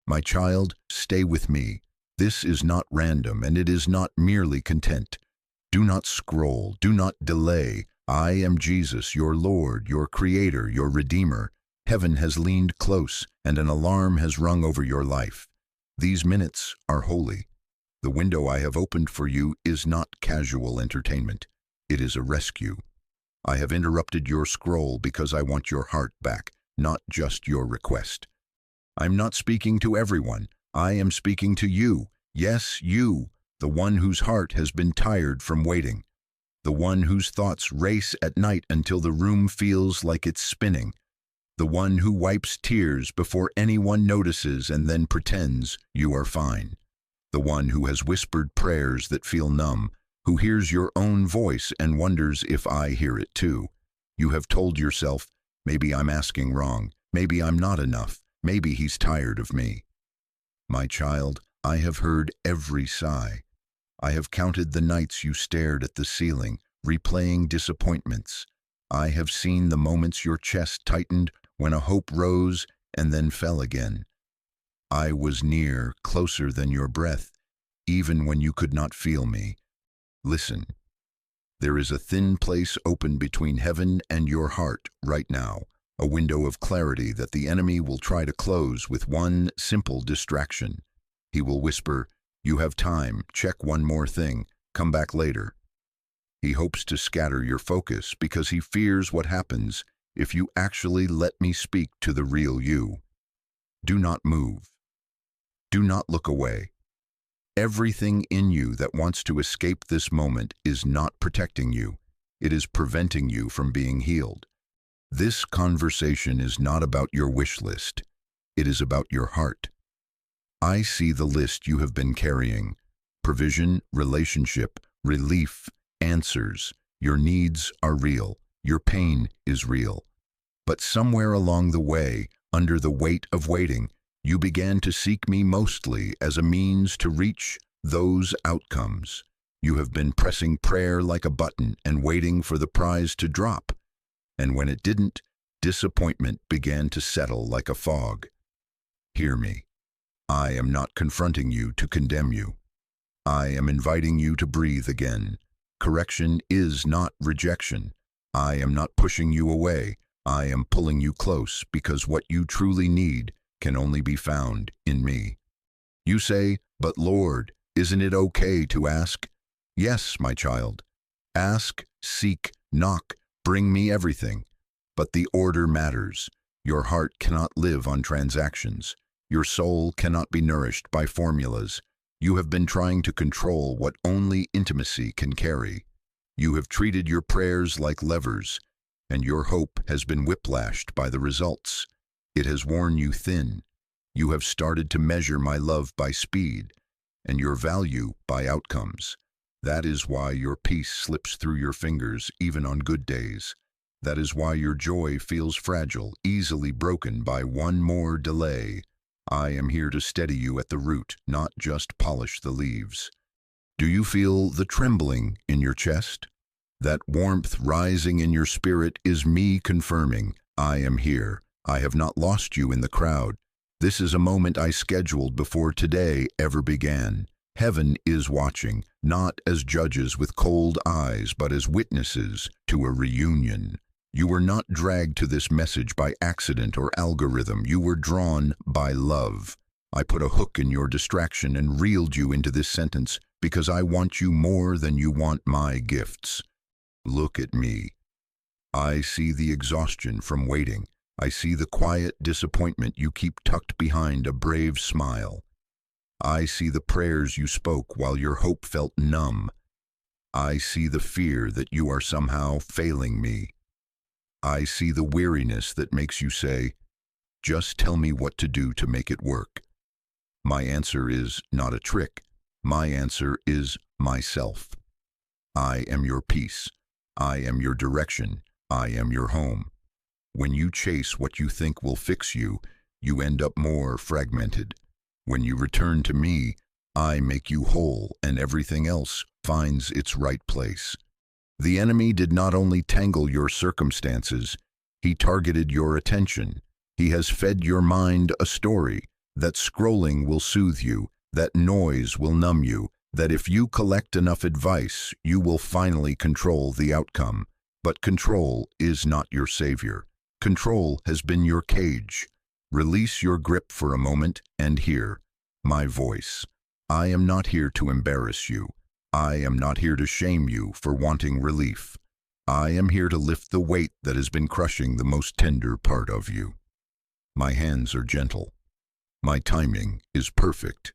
My child, stay with me. This is not random, and it is not merely content. Do not scroll, do not delay. I am Jesus, your Lord, your Creator, your Redeemer. Heaven has leaned close, and an alarm has rung over your life. These minutes are holy. The window I have opened for you is not casual entertainment. It is a rescue. I have interrupted your scroll because I want your heart back, not just your request. I'm not speaking to everyone. I am speaking to you. Yes, you, the one whose heart has been tired from waiting. The one whose thoughts race at night until the room feels like it's spinning. The one who wipes tears before anyone notices and then pretends you are fine. The one who has whispered prayers that feel numb, who hears your own voice and wonders if I hear it too. You have told yourself, maybe I'm asking wrong, maybe I'm not enough, maybe he's tired of me. My child, I have heard every sigh. I have counted the nights you stared at the ceiling, replaying disappointments. I have seen the moments your chest tightened when a hope rose and then fell again. I was near, closer than your breath, even when you could not feel me. Listen, there is a thin place open between heaven and your heart right now, a window of clarity that the enemy will try to close with one simple distraction. He will whisper, "You have time, check one more thing, come back later." He hopes to scatter your focus because he fears what happens if you actually let me speak to the real you. Do not move. Do not look away. Everything in you that wants to escape this moment is not protecting you. It is preventing you from being healed. This conversation is not about your wish list. It is about your heart. I see the list you have been carrying: provision, relationship, relief, answers. Your needs are real. Your pain is real. But somewhere along the way, under the weight of waiting, you began to seek me mostly as a means to reach those outcomes. You have been pressing prayer like a button and waiting for the prize to drop. And when it didn't, disappointment began to settle like a fog. Hear me. I am not confronting you to condemn you. I am inviting you to breathe again. Correction is not rejection. I am not pushing you away. I am pulling you close because what you truly need can only be found in me. You say, "But Lord, isn't it okay to ask?" Yes, my child. Ask, seek, knock, bring me everything. But the order matters. Your heart cannot live on transactions. Your soul cannot be nourished by formulas. You have been trying to control what only intimacy can carry. You have treated your prayers like levers, and your hope has been whiplashed by the results. It has worn you thin. You have started to measure my love by speed, and your value by outcomes. That is why your peace slips through your fingers even on good days. That is why your joy feels fragile, easily broken by one more delay. I am here to steady you at the root, not just polish the leaves. Do you feel the trembling in your chest? That warmth rising in your spirit is me confirming, I am here. I have not lost you in the crowd. This is a moment I scheduled before today ever began. Heaven is watching, not as judges with cold eyes, but as witnesses to a reunion. You were not dragged to this message by accident or algorithm. You were drawn by love. I put a hook in your distraction and reeled you into this sentence because I want you more than you want my gifts. Look at me. I see the exhaustion from waiting. I see the quiet disappointment you keep tucked behind a brave smile. I see the prayers you spoke while your hope felt numb. I see the fear that you are somehow failing me. I see the weariness that makes you say, "Just tell me what to do to make it work." My answer is not a trick. My answer is myself. I am your peace. I am your direction. I am your home. When you chase what you think will fix you, you end up more fragmented. When you return to me, I make you whole, and everything else finds its right place. The enemy did not only tangle your circumstances, he targeted your attention. He has fed your mind a story that scrolling will soothe you, that noise will numb you, that if you collect enough advice, you will finally control the outcome. But control is not your savior. Control has been your cage. Release your grip for a moment and hear my voice. I am not here to embarrass you. I am not here to shame you for wanting relief. I am here to lift the weight that has been crushing the most tender part of you. My hands are gentle. My timing is perfect.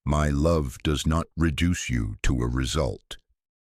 My love does not reduce you to a result.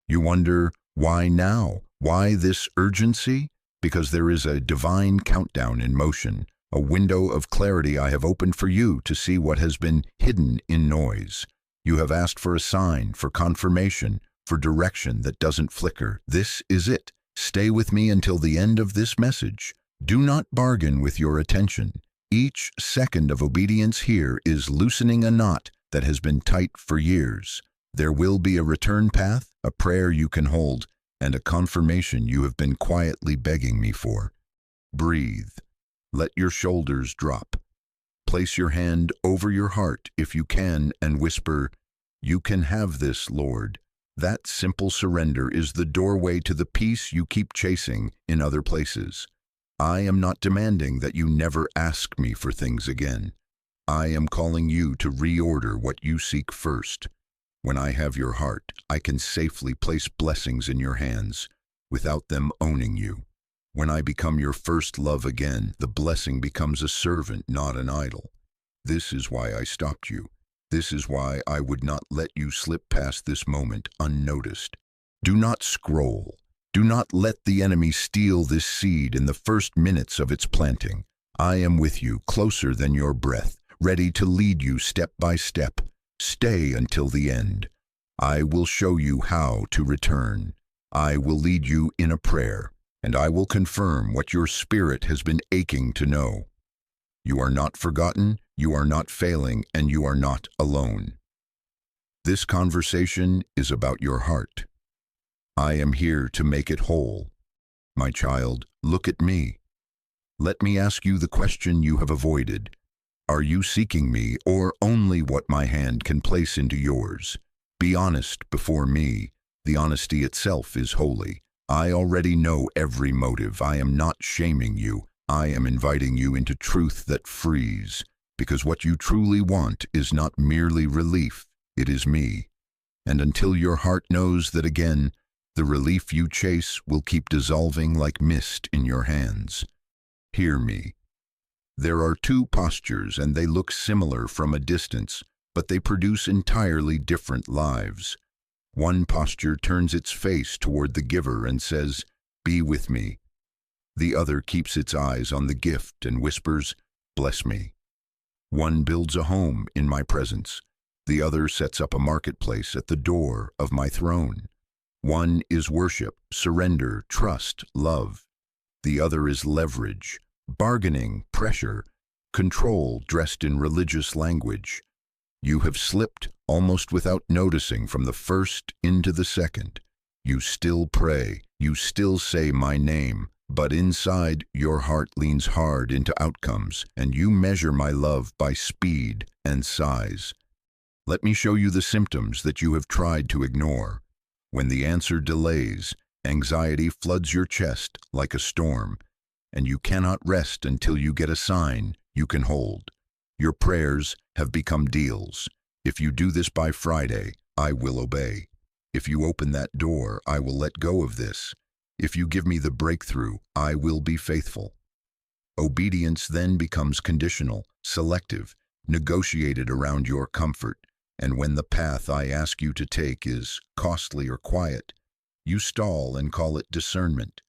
You wonder, why now? Why this urgency? Because there is a divine countdown in motion, a window of clarity I have opened for you to see what has been hidden in noise. You have asked for a sign, for confirmation, for direction that doesn't flicker. This is it. Stay with me until the end of this message. Do not bargain with your attention. Each second of obedience here is loosening a knot that has been tight for years. There will be a return path, a prayer you can hold, and a confirmation you have been quietly begging me for. Breathe. Let your shoulders drop. Place your hand over your heart if you can and whisper, "You can have this, Lord." That simple surrender is the doorway to the peace you keep chasing in other places. I am not demanding that you never ask me for things again. I am calling you to reorder what you seek first. When I have your heart, I can safely place blessings in your hands without them owning you. When I become your first love again, the blessing becomes a servant, not an idol. This is why I stopped you. This is why I would not let you slip past this moment unnoticed. Do not scroll. Do not let the enemy steal this seed in the first minutes of its planting. I am with you, closer than your breath, ready to lead you step by step. Stay until the end. I will show you how to return. I will lead you in a prayer, and I will confirm what your spirit has been aching to know. You are not forgotten, you are not failing, and you are not alone. This conversation is about your heart. I am here to make it whole. My child, look at me. Let me ask you the question you have avoided. Are you seeking me or only what my hand can place into yours? Be honest before me. The honesty itself is holy. I already know every motive. I am not shaming you. I am inviting you into truth that frees. Because what you truly want is not merely relief, it is me. And until your heart knows that again, the relief you chase will keep dissolving like mist in your hands. Hear me. There are two postures and they look similar from a distance, but they produce entirely different lives. One posture turns its face toward the giver and says, "Be with me." The other keeps its eyes on the gift and whispers, "Bless me." One builds a home in my presence. The other sets up a marketplace at the door of my throne. One is worship, surrender, trust, love. The other is leverage, bargaining, pressure, control dressed in religious language. You have slipped almost without noticing from the first into the second. You still pray, you still say my name, but inside your heart leans hard into outcomes, and you measure my love by speed and size. Let me show you the symptoms that you have tried to ignore. When the answer delays, anxiety floods your chest like a storm, and you cannot rest until you get a sign you can hold. Your prayers have become deals. If you do this by Friday, I will obey. If you open that door, I will let go of this. If you give me the breakthrough, I will be faithful. Obedience then becomes conditional, selective, negotiated around your comfort. And when the path I ask you to take is costly or quiet, you stall and call it discernment.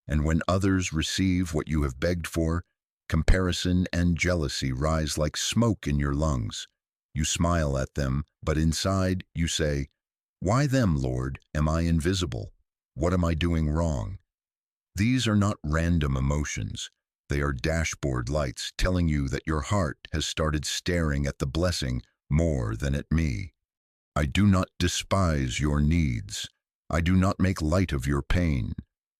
And when others receive what you have begged for, comparison and jealousy rise like smoke in your lungs. You smile at them, but inside you say, "Why them, Lord? Am I invisible? What am I doing wrong?" These are not random emotions. They are dashboard lights telling you that your heart has started staring at the blessing more than at me. I do not despise your needs. I do not make light of your pain.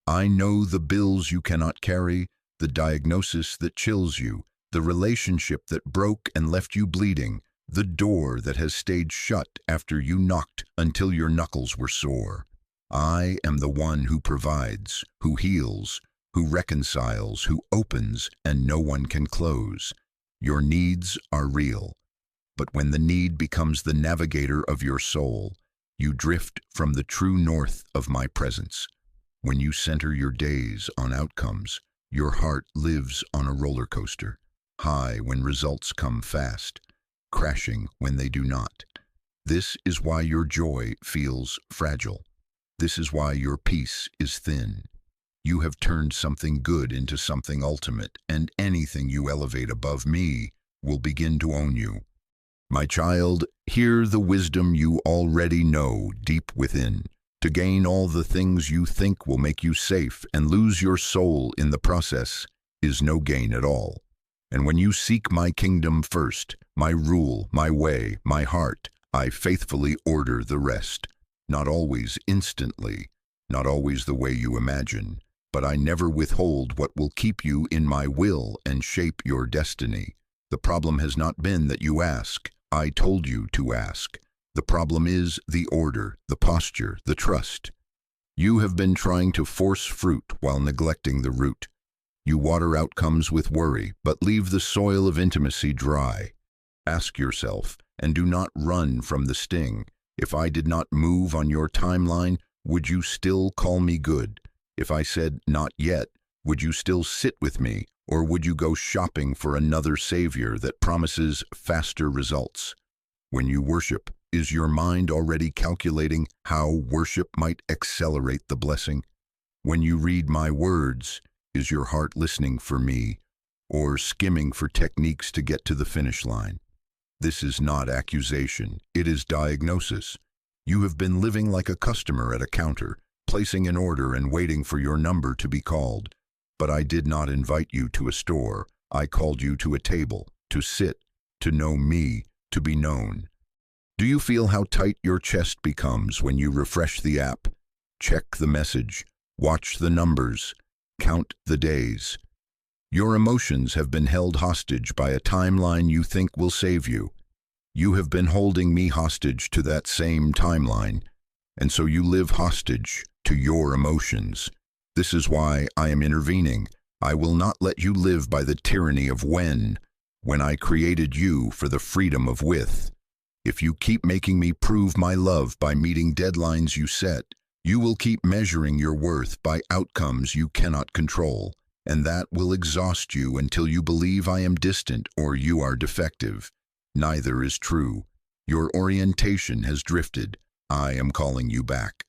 I know the bills you cannot carry, the diagnosis that chills you, the relationship that broke and left you bleeding, the door that has stayed shut after you knocked until your knuckles were sore. I am the one who provides, who heals, who reconciles, who opens, and no one can close. Your needs are real, but when the need becomes the navigator of your soul, you drift from the true north of my presence. When you center your days on outcomes, your heart lives on a roller coaster, high when results come fast, crashing when they do not. This is why your joy feels fragile. This is why your peace is thin. You have turned something good into something ultimate, and anything you elevate above me will begin to own you. My child, hear the wisdom you already know deep within. To gain all the things you think will make you safe and lose your soul in the process is no gain at all. And when you seek my kingdom first, my rule, my way, my heart, I faithfully order the rest. Not always instantly, not always the way you imagine, but I never withhold what will keep you in my will and shape your destiny. The problem has not been that you ask. I told you to ask. The problem is the order, the posture, the trust. You have been trying to force fruit while neglecting the root. You water outcomes with worry, but leave the soil of intimacy dry. Ask yourself, and do not run from the sting. If I did not move on your timeline, would you still call me good? If I said not yet, would you still sit with me, or would you go shopping for another savior that promises faster results? When you worship, is your mind already calculating how worship might accelerate the blessing? When you read my words, is your heart listening for me, or skimming for techniques to get to the finish line? This is not accusation, it is diagnosis. You have been living like a customer at a counter, placing an order and waiting for your number to be called. But I did not invite you to a store. I called you to a table, to sit, to know me, to be known. Do you feel how tight your chest becomes when you refresh the app? Check the message, watch the numbers, count the days. Your emotions have been held hostage by a timeline you think will save you. You have been holding me hostage to that same timeline, and so you live hostage to your emotions. This is why I am intervening. I will not let you live by the tyranny of when I created you for the freedom of with. If you keep making me prove my love by meeting deadlines you set, you will keep measuring your worth by outcomes you cannot control, and that will exhaust you until you believe I am distant or you are defective. Neither is true. Your orientation has drifted. I am calling you back.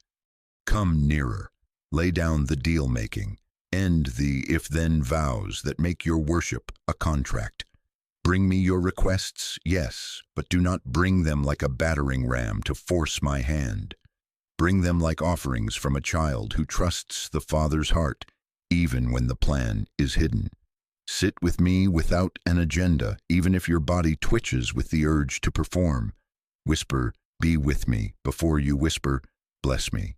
Come nearer. Lay down the deal-making. End the if-then vows that make your worship a contract. Bring me your requests, yes, but do not bring them like a battering ram to force my hand. Bring them like offerings from a child who trusts the Father's heart, even when the plan is hidden. Sit with me without an agenda, even if your body twitches with the urge to perform. Whisper, "Be with me," before you whisper, "Bless me."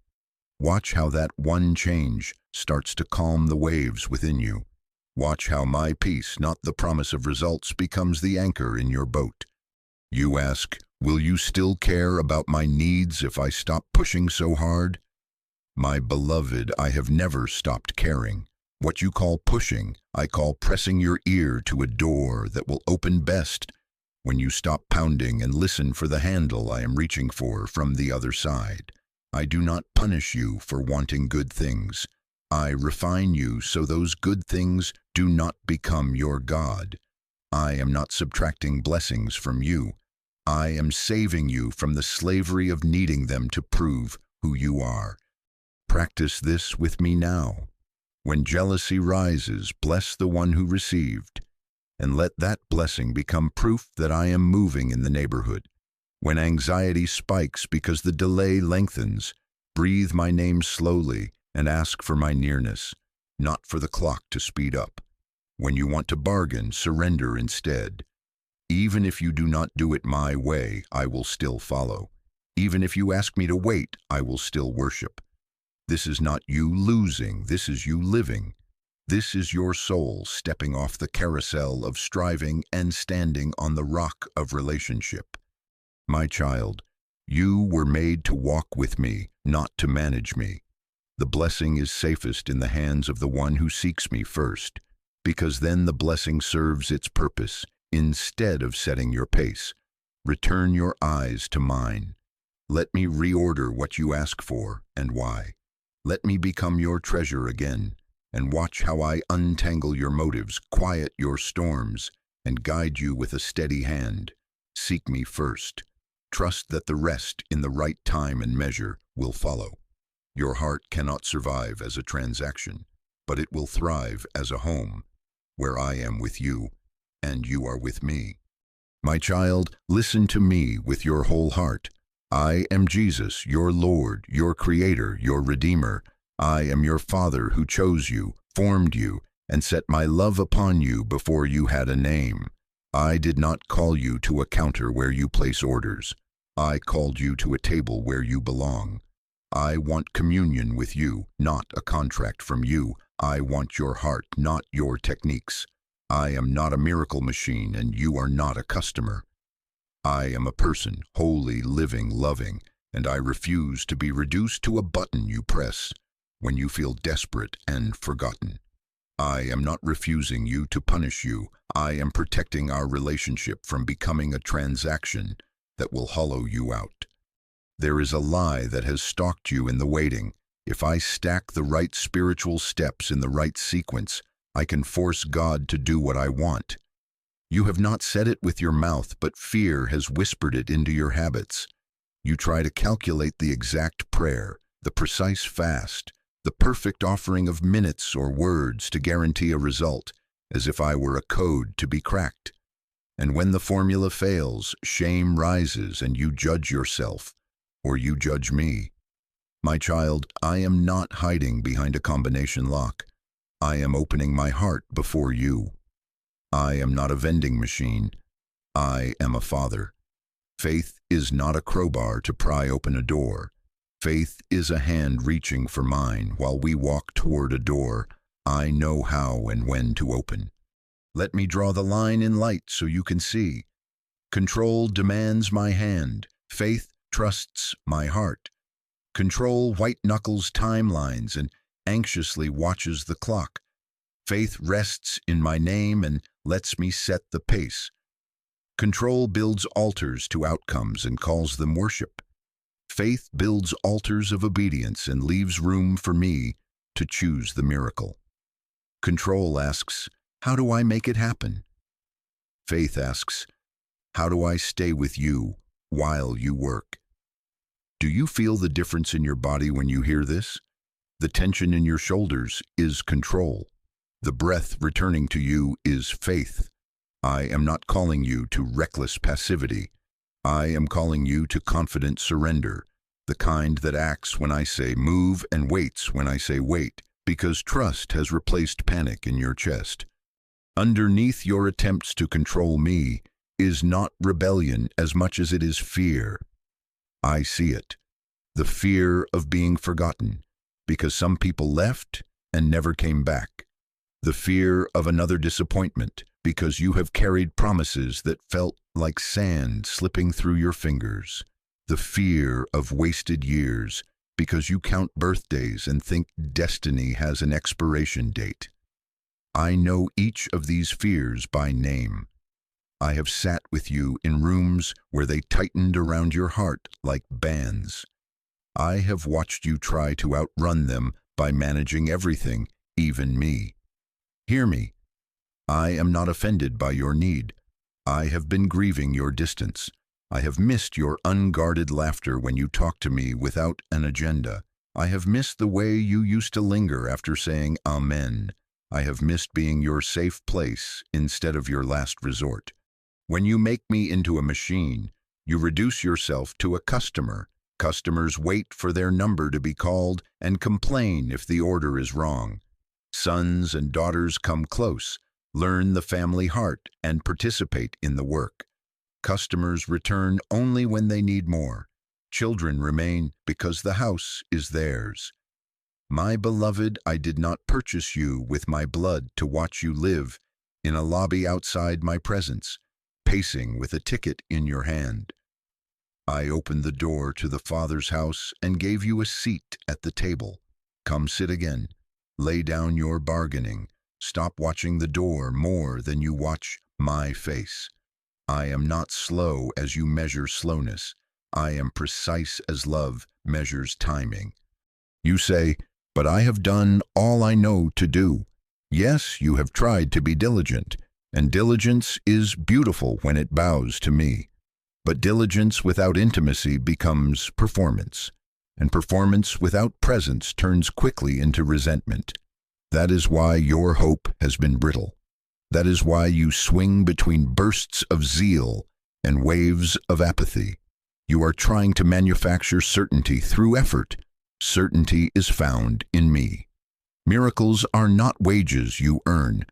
Watch how that one change starts to calm the waves within you. Watch how my peace, not the promise of results, becomes the anchor in your boat. You ask, will you still care about my needs if I stop pushing so hard? My beloved, I have never stopped caring. What you call pushing, I call pressing your ear to a door that will open best when you stop pounding and listen for the handle I am reaching for from the other side. I do not punish you for wanting good things. I refine you so those good things do not become your God. I am not subtracting blessings from you. I am saving you from the slavery of needing them to prove who you are. Practice this with me now. When jealousy rises, bless the one who received, and let that blessing become proof that I am moving in the neighborhood. When anxiety spikes because the delay lengthens, breathe my name slowly and ask for my nearness, not for the clock to speed up. When you want to bargain, surrender instead. Even if you do not do it my way, I will still follow. Even if you ask me to wait, I will still worship. This is not you losing, this is you living. This is your soul stepping off the carousel of striving and standing on the rock of relationship. My child, you were made to walk with me, not to manage me. The blessing is safest in the hands of the one who seeks me first, because then the blessing serves its purpose instead of setting your pace. Return your eyes to mine. Let me reorder what you ask for and why. Let me become your treasure again, and watch how I untangle your motives, quiet your storms, and guide you with a steady hand. Seek me first. Trust that the rest in the right time and measure will follow. Your heart cannot survive as a transaction, but it will thrive as a home, where I am with you, and you are with me. My child, listen to me with your whole heart. I am Jesus, your Lord, your Creator, your Redeemer. I am your Father who chose you, formed you, and set my love upon you before you had a name. I did not call you to a counter where you place orders. I called you to a table where you belong. I want communion with you, not a contract from you. I want your heart, not your techniques. I am not a miracle machine, and you are not a customer. I am a person, holy, living, loving, and I refuse to be reduced to a button you press when you feel desperate and forgotten. I am not refusing you to punish you. I am protecting our relationship from becoming a transaction that will hollow you out. There is a lie that has stalked you in the waiting. If I stack the right spiritual steps in the right sequence, I can force God to do what I want. You have not said it with your mouth, but fear has whispered it into your habits. You try to calculate the exact prayer, the precise fast, the perfect offering of minutes or words to guarantee a result, as if I were a code to be cracked. And when the formula fails, shame rises and you judge yourself, or you judge me. My child, I am not hiding behind a combination lock. I am opening my heart before you. I am not a vending machine. I am a father. Faith is not a crowbar to pry open a door. Faith is a hand reaching for mine while we walk toward a door I know how and when to open. Let me draw the line in light so you can see. Control demands my hand. Faith trusts my heart. Control white knuckles timelines and anxiously watches the clock. Faith rests in my name and lets me set the pace. Control builds altars to outcomes and calls them worship. Faith builds altars of obedience and leaves room for me to choose the miracle. Control asks, how do I make it happen? Faith asks, how do I stay with you while you work? Do you feel the difference in your body when you hear this? The tension in your shoulders is control. The breath returning to you is faith. I am not calling you to reckless passivity. I am calling you to confident surrender, the kind that acts when I say move and waits when I say wait, because trust has replaced panic in your chest. Underneath your attempts to control me is not rebellion as much as it is fear. I see it. The fear of being forgotten, because some people left and never came back. The fear of another disappointment, because you have carried promises that felt like sand slipping through your fingers. The fear of wasted years, because you count birthdays and think destiny has an expiration date. I know each of these fears by name. I have sat with you in rooms where they tightened around your heart like bands. I have watched you try to outrun them by managing everything, even me. Hear me. I am not offended by your need. I have been grieving your distance. I have missed your unguarded laughter when you talk to me without an agenda. I have missed the way you used to linger after saying Amen. I have missed being your safe place instead of your last resort. When you make me into a machine, you reduce yourself to a customer. Customers wait for their number to be called and complain if the order is wrong. Sons and daughters come close, learn the family heart, and participate in the work. Customers return only when they need more. Children remain because the house is theirs. My beloved, I did not purchase you with my blood to watch you live in a lobby outside my presence, pacing with a ticket in your hand. I opened the door to the Father's house and gave you a seat at the table. Come sit again. Lay down your bargaining. Stop watching the door more than you watch my face. I am not slow as you measure slowness. I am precise as love measures timing. You say, but I have done all I know to do. Yes, you have tried to be diligent, and diligence is beautiful when it bows to me. But diligence without intimacy becomes performance, and performance without presence turns quickly into resentment. That is why your hope has been brittle. That is why you swing between bursts of zeal and waves of apathy. You are trying to manufacture certainty through effort. Certainty is found in me. Miracles are not wages you earn.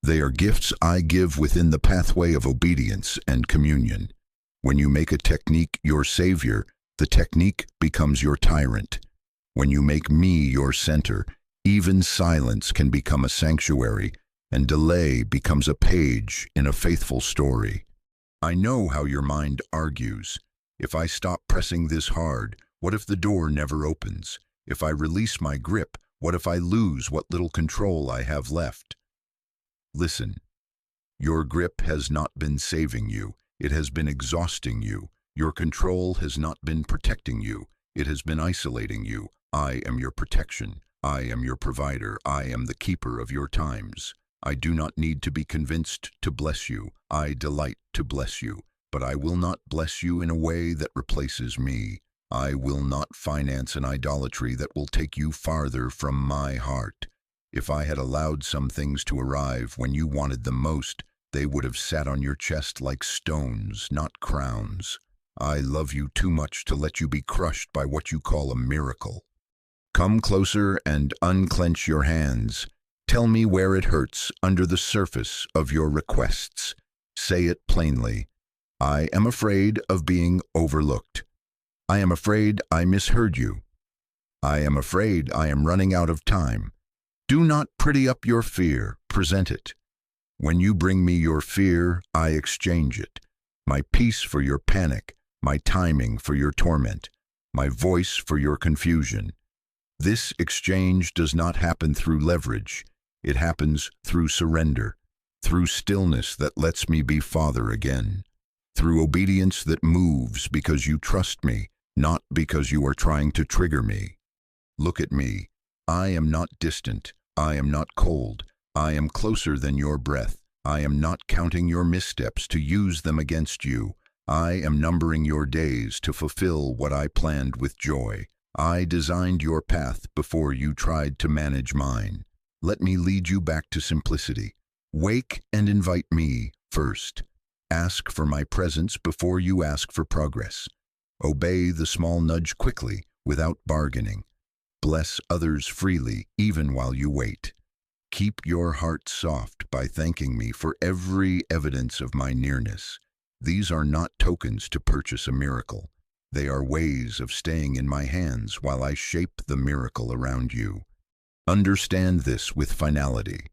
They are gifts I give within the pathway of obedience and communion. When you make a technique your savior, the technique becomes your tyrant. When you make me your center, even silence can become a sanctuary, and delay becomes a page in a faithful story. I know how your mind argues. If I stop pressing this hard, what if the door never opens? If I release my grip, what if I lose what little control I have left? Listen, your grip has not been saving you. It has been exhausting you. Your control has not been protecting you. It has been isolating you. I am your protection. I am your provider. I am the keeper of your times. I do not need to be convinced to bless you. I delight to bless you. But I will not bless you in a way that replaces me. I will not finance an idolatry that will take you farther from my heart. If I had allowed some things to arrive when you wanted them most, they would have sat on your chest like stones, not crowns. I love you too much to let you be crushed by what you call a miracle. Come closer and unclench your hands. Tell me where it hurts under the surface of your requests. Say it plainly. I am afraid of being overlooked. I am afraid I misheard you. I am afraid I am running out of time. Do not pretty up your fear, present it. When you bring me your fear, I exchange it. My peace for your panic, my timing for your torment, my voice for your confusion. This exchange does not happen through leverage. It happens through surrender, through stillness that lets me be Father again, through obedience that moves because you trust me, not because you are trying to trigger me. Look at me. I am not distant. I am not cold. I am closer than your breath. I am not counting your missteps to use them against you. I am numbering your days to fulfill what I planned with joy. I designed your path before you tried to manage mine. Let me lead you back to simplicity. Wake and invite me first. Ask for my presence before you ask for progress. Obey the small nudge quickly, without bargaining. Bless others freely, even while you wait. Keep your heart soft by thanking me for every evidence of my nearness. These are not tokens to purchase a miracle. They are ways of staying in my hands while I shape the miracle around you. Understand this with finality.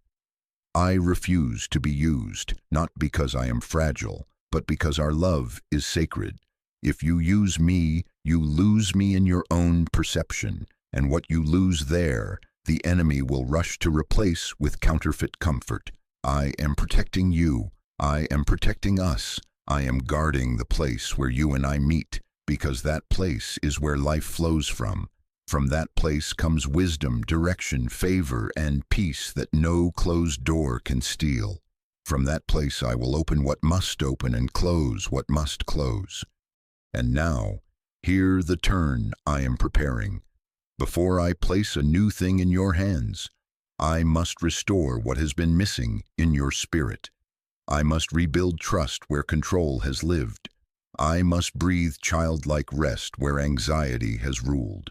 I refuse to be used, not because I am fragile, but because our love is sacred. If you use me, you lose me in your own perception, and what you lose there, the enemy will rush to replace with counterfeit comfort. I am protecting you. I am protecting us. I am guarding the place where you and I meet, because that place is where life flows from. From that place comes wisdom, direction, favor, and peace that no closed door can steal. From that place I will open what must open and close what must close. And now, hear the turn I am preparing. Before I place a new thing in your hands, I must restore what has been missing in your spirit. I must rebuild trust where control has lived. I must breathe childlike rest where anxiety has ruled.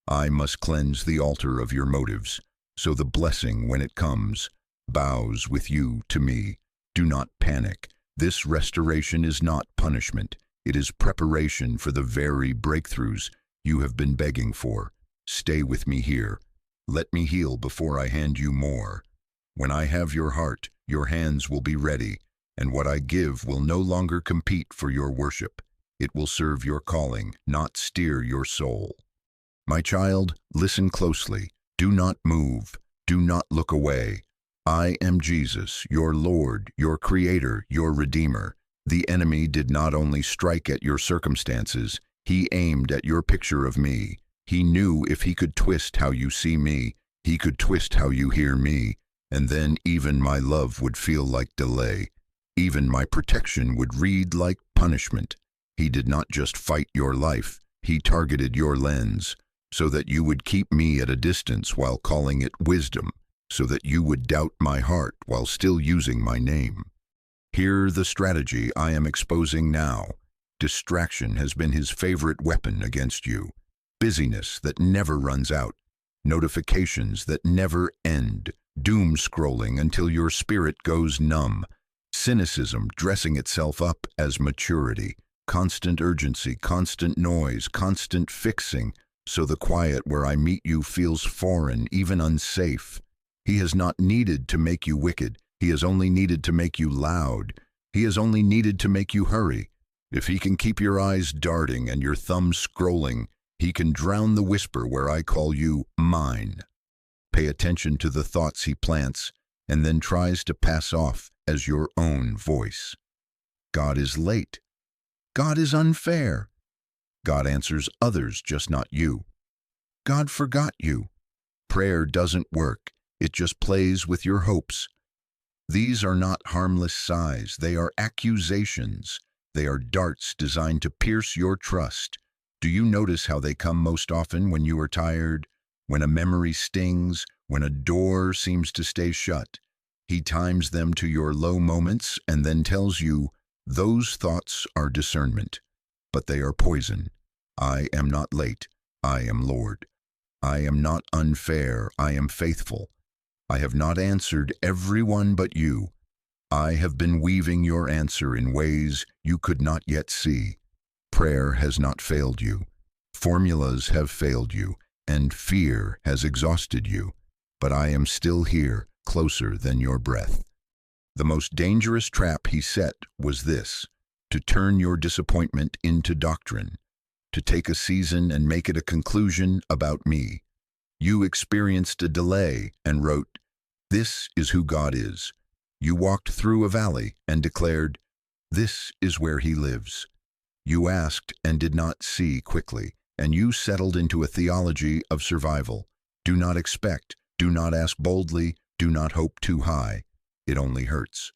I must cleanse the altar of your motives, so the blessing, when it comes, bows with you to me. Do not panic. This restoration is not punishment. It is preparation for the very breakthroughs you have been begging for. Stay with me here. Let me heal before I hand you more. When I have your heart, your hands will be ready, and what I give will no longer compete for your worship. It will serve your calling, not steer your soul. My child, listen closely. Do not move. Do not look away. I am Jesus, your Lord, your Creator, your Redeemer. The enemy did not only strike at your circumstances, he aimed at your picture of me. He knew if he could twist how you see me, he could twist how you hear me, and then even my love would feel like delay. Even my protection would read like punishment. He did not just fight your life, he targeted your lens, so that you would keep me at a distance while calling it wisdom, so that you would doubt my heart while still using my name. Hear the strategy I am exposing now. Distraction has been his favorite weapon against you. Busyness that never runs out. Notifications that never end. Doom scrolling until your spirit goes numb. Cynicism dressing itself up as maturity. Constant urgency, constant noise, constant fixing, so the quiet where I meet you feels foreign, even unsafe. He has not needed to make you wicked. He has only needed to make you loud. He has only needed to make you hurry. If he can keep your eyes darting and your thumb scrolling, he can drown the whisper where I call you mine. Pay attention to the thoughts he plants and then tries to pass off as your own voice. God is late. God is unfair. God answers others, just not you. God forgot you. Prayer doesn't work. It just plays with your hopes. These are not harmless sighs. They are accusations. They are darts designed to pierce your trust. Do you notice how they come most often when you are tired? When a memory stings? When a door seems to stay shut? He times them to your low moments and then tells you, those thoughts are discernment, but they are poison. I am not late. I am Lord. I am not unfair. I am faithful. I have not answered everyone but you. I have been weaving your answer in ways you could not yet see. Prayer has not failed you. Formulas have failed you, and fear has exhausted you. But I am still here, closer than your breath. The most dangerous trap he set was this: to turn your disappointment into doctrine, to take a season and make it a conclusion about me. You experienced a delay and wrote, "This is who God is." You walked through a valley and declared, "This is where he lives." You asked and did not see quickly, and you settled into a theology of survival. Do not expect, do not ask boldly, do not hope too high. It only hurts.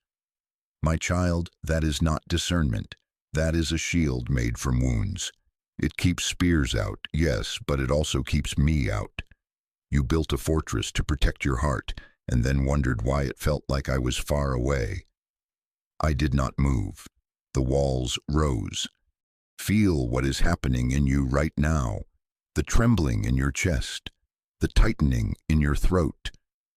My child, that is not discernment. That is a shield made from wounds. It keeps spears out, yes, but it also keeps me out. You built a fortress to protect your heart, and then wondered why it felt like I was far away. I did not move. The walls rose. Feel what is happening in you right now. The trembling in your chest, the tightening in your throat,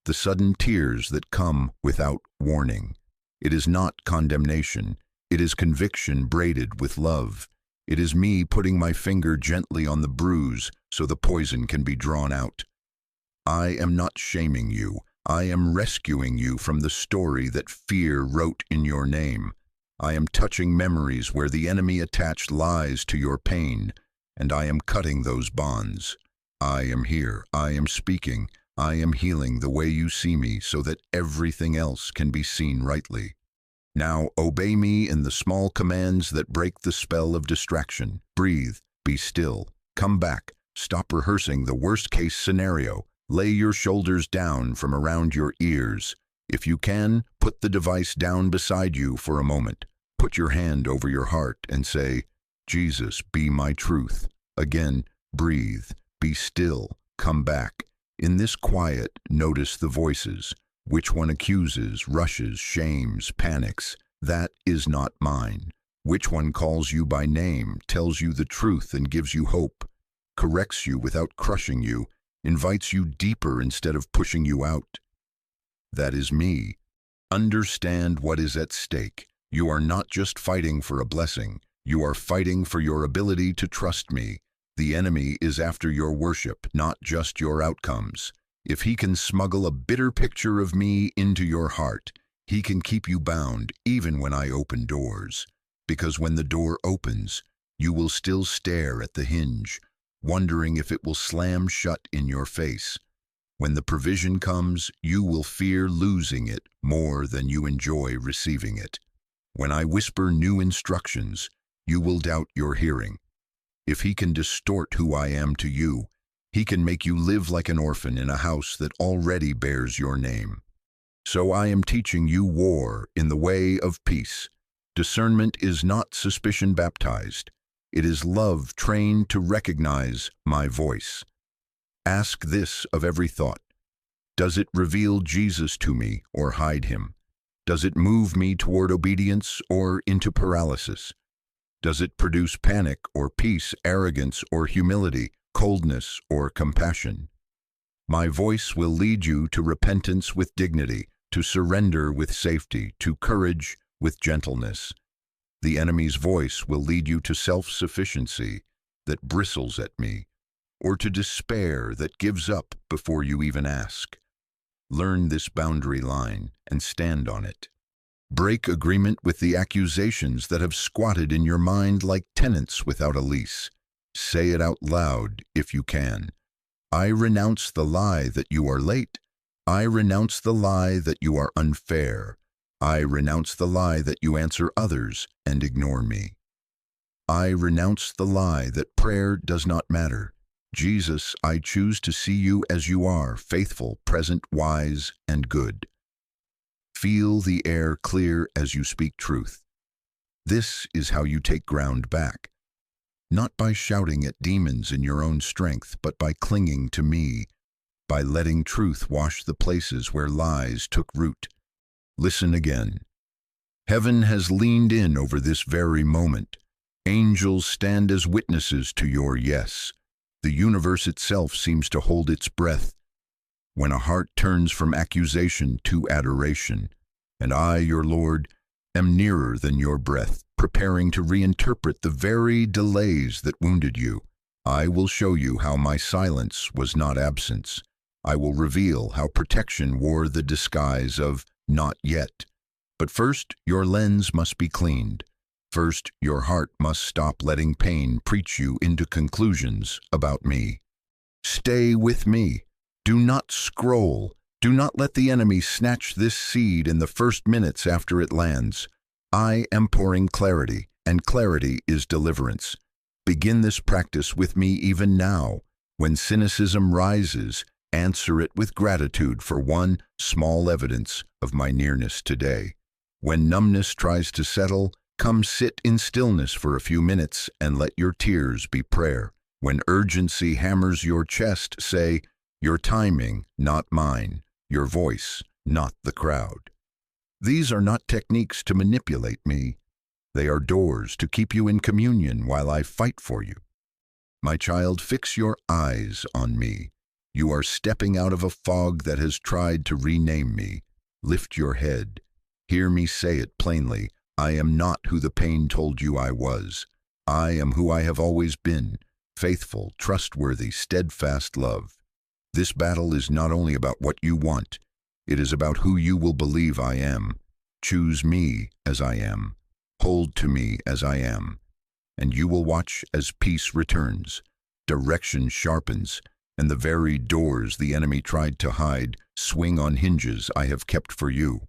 the sudden tears that come without warning. It is not condemnation. It is conviction braided with love. It is me putting my finger gently on the bruise so the poison can be drawn out. I am not shaming you. I am rescuing you from the story that fear wrote in your name. I am touching memories where the enemy attached lies to your pain, and I am cutting those bonds. I am here. I am speaking. I am healing the way you see me so that everything else can be seen rightly. Now obey me in the small commands that break the spell of distraction. Breathe. Be still. Come back. Stop rehearsing the worst-case scenario. Lay your shoulders down from around your ears. If you can, put the device down beside you for a moment. Put your hand over your heart and say, "Jesus, be my truth." Again, breathe. Be still. Come back. In this quiet, notice the voices. Which one accuses, rushes, shames, panics? That is not mine. Which one calls you by name, tells you the truth and gives you hope, corrects you without crushing you, invites you deeper instead of pushing you out? That is me. Understand what is at stake. You are not just fighting for a blessing. You are fighting for your ability to trust me. The enemy is after your worship, not just your outcomes. If he can smuggle a bitter picture of me into your heart, he can keep you bound even when I open doors. Because when the door opens, you will still stare at the hinge, wondering if it will slam shut in your face. When the provision comes, you will fear losing it more than you enjoy receiving it. When I whisper new instructions, you will doubt your hearing. If he can distort who I am to you, he can make you live like an orphan in a house that already bears your name. So I am teaching you war in the way of peace. Discernment is not suspicion baptized. It is love trained to recognize my voice. Ask this of every thought. Does it reveal Jesus to me or hide him? Does it move me toward obedience or into paralysis? Does it produce panic or peace, arrogance or humility, coldness or compassion? My voice will lead you to repentance with dignity, to surrender with safety, to courage with gentleness. The enemy's voice will lead you to self-sufficiency that bristles at me, or to despair that gives up before you even ask. Learn this boundary line and stand on it. Break agreement with the accusations that have squatted in your mind like tenants without a lease. Say it out loud if you can. I renounce the lie that you are late. I renounce the lie that you are unfair. I renounce the lie that you answer others and ignore me. I renounce the lie that prayer does not matter. Jesus, I choose to see you as you are, faithful, present, wise, and good. Feel the air clear as you speak truth. This is how you take ground back. Not by shouting at demons in your own strength, but by clinging to me, by letting truth wash the places where lies took root. Listen again. Heaven has leaned in over this very moment. Angels stand as witnesses to your yes. The universe itself seems to hold its breath when a heart turns from accusation to adoration. And I, your Lord, am nearer than your breath, preparing to reinterpret the very delays that wounded you. I will show you how my silence was not absence. I will reveal how protection wore the disguise of not yet. But first, your lens must be cleaned. First, your heart must stop letting pain preach you into conclusions about me. Stay with me. Do not scroll. Do not let the enemy snatch this seed in the first minutes after it lands. I am pouring clarity, and clarity is deliverance. Begin this practice with me even now. When cynicism rises, answer it with gratitude for one small evidence of my nearness today. When numbness tries to settle, come sit in stillness for a few minutes and let your tears be prayer. When urgency hammers your chest, say, your timing, not mine. Your voice, not the crowd. These are not techniques to manipulate me. They are doors to keep you in communion while I fight for you. My child, fix your eyes on me. You are stepping out of a fog that has tried to rename me. Lift your head. Hear me say it plainly. I am not who the pain told you I was. I am who I have always been. Faithful, trustworthy, steadfast love. This battle is not only about what you want, it is about who you will believe I am. Choose me as I am. Hold to me as I am. And you will watch as peace returns, direction sharpens, and the very doors the enemy tried to hide swing on hinges I have kept for you.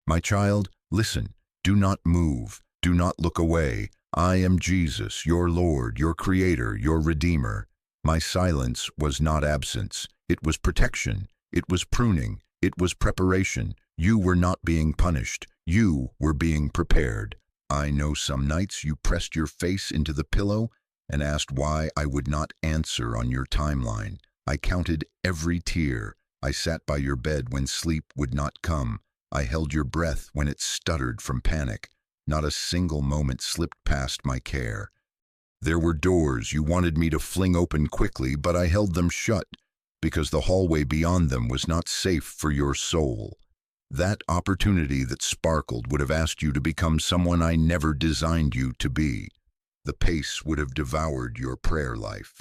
My child, listen. Do not move. Do not look away. I am Jesus, your Lord, your Creator, your Redeemer. My silence was not absence. It was protection. It was pruning. It was preparation. You were not being punished. You were being prepared. I know some nights you pressed your face into the pillow and asked why I would not answer on your timeline. I counted every tear. I sat by your bed when sleep would not come. I held your breath when it stuttered from panic. Not a single moment slipped past my care. There were doors you wanted me to fling open quickly, but I held them shut because the hallway beyond them was not safe for your soul. That opportunity that sparkled would have asked you to become someone I never designed you to be. The pace would have devoured your prayer life.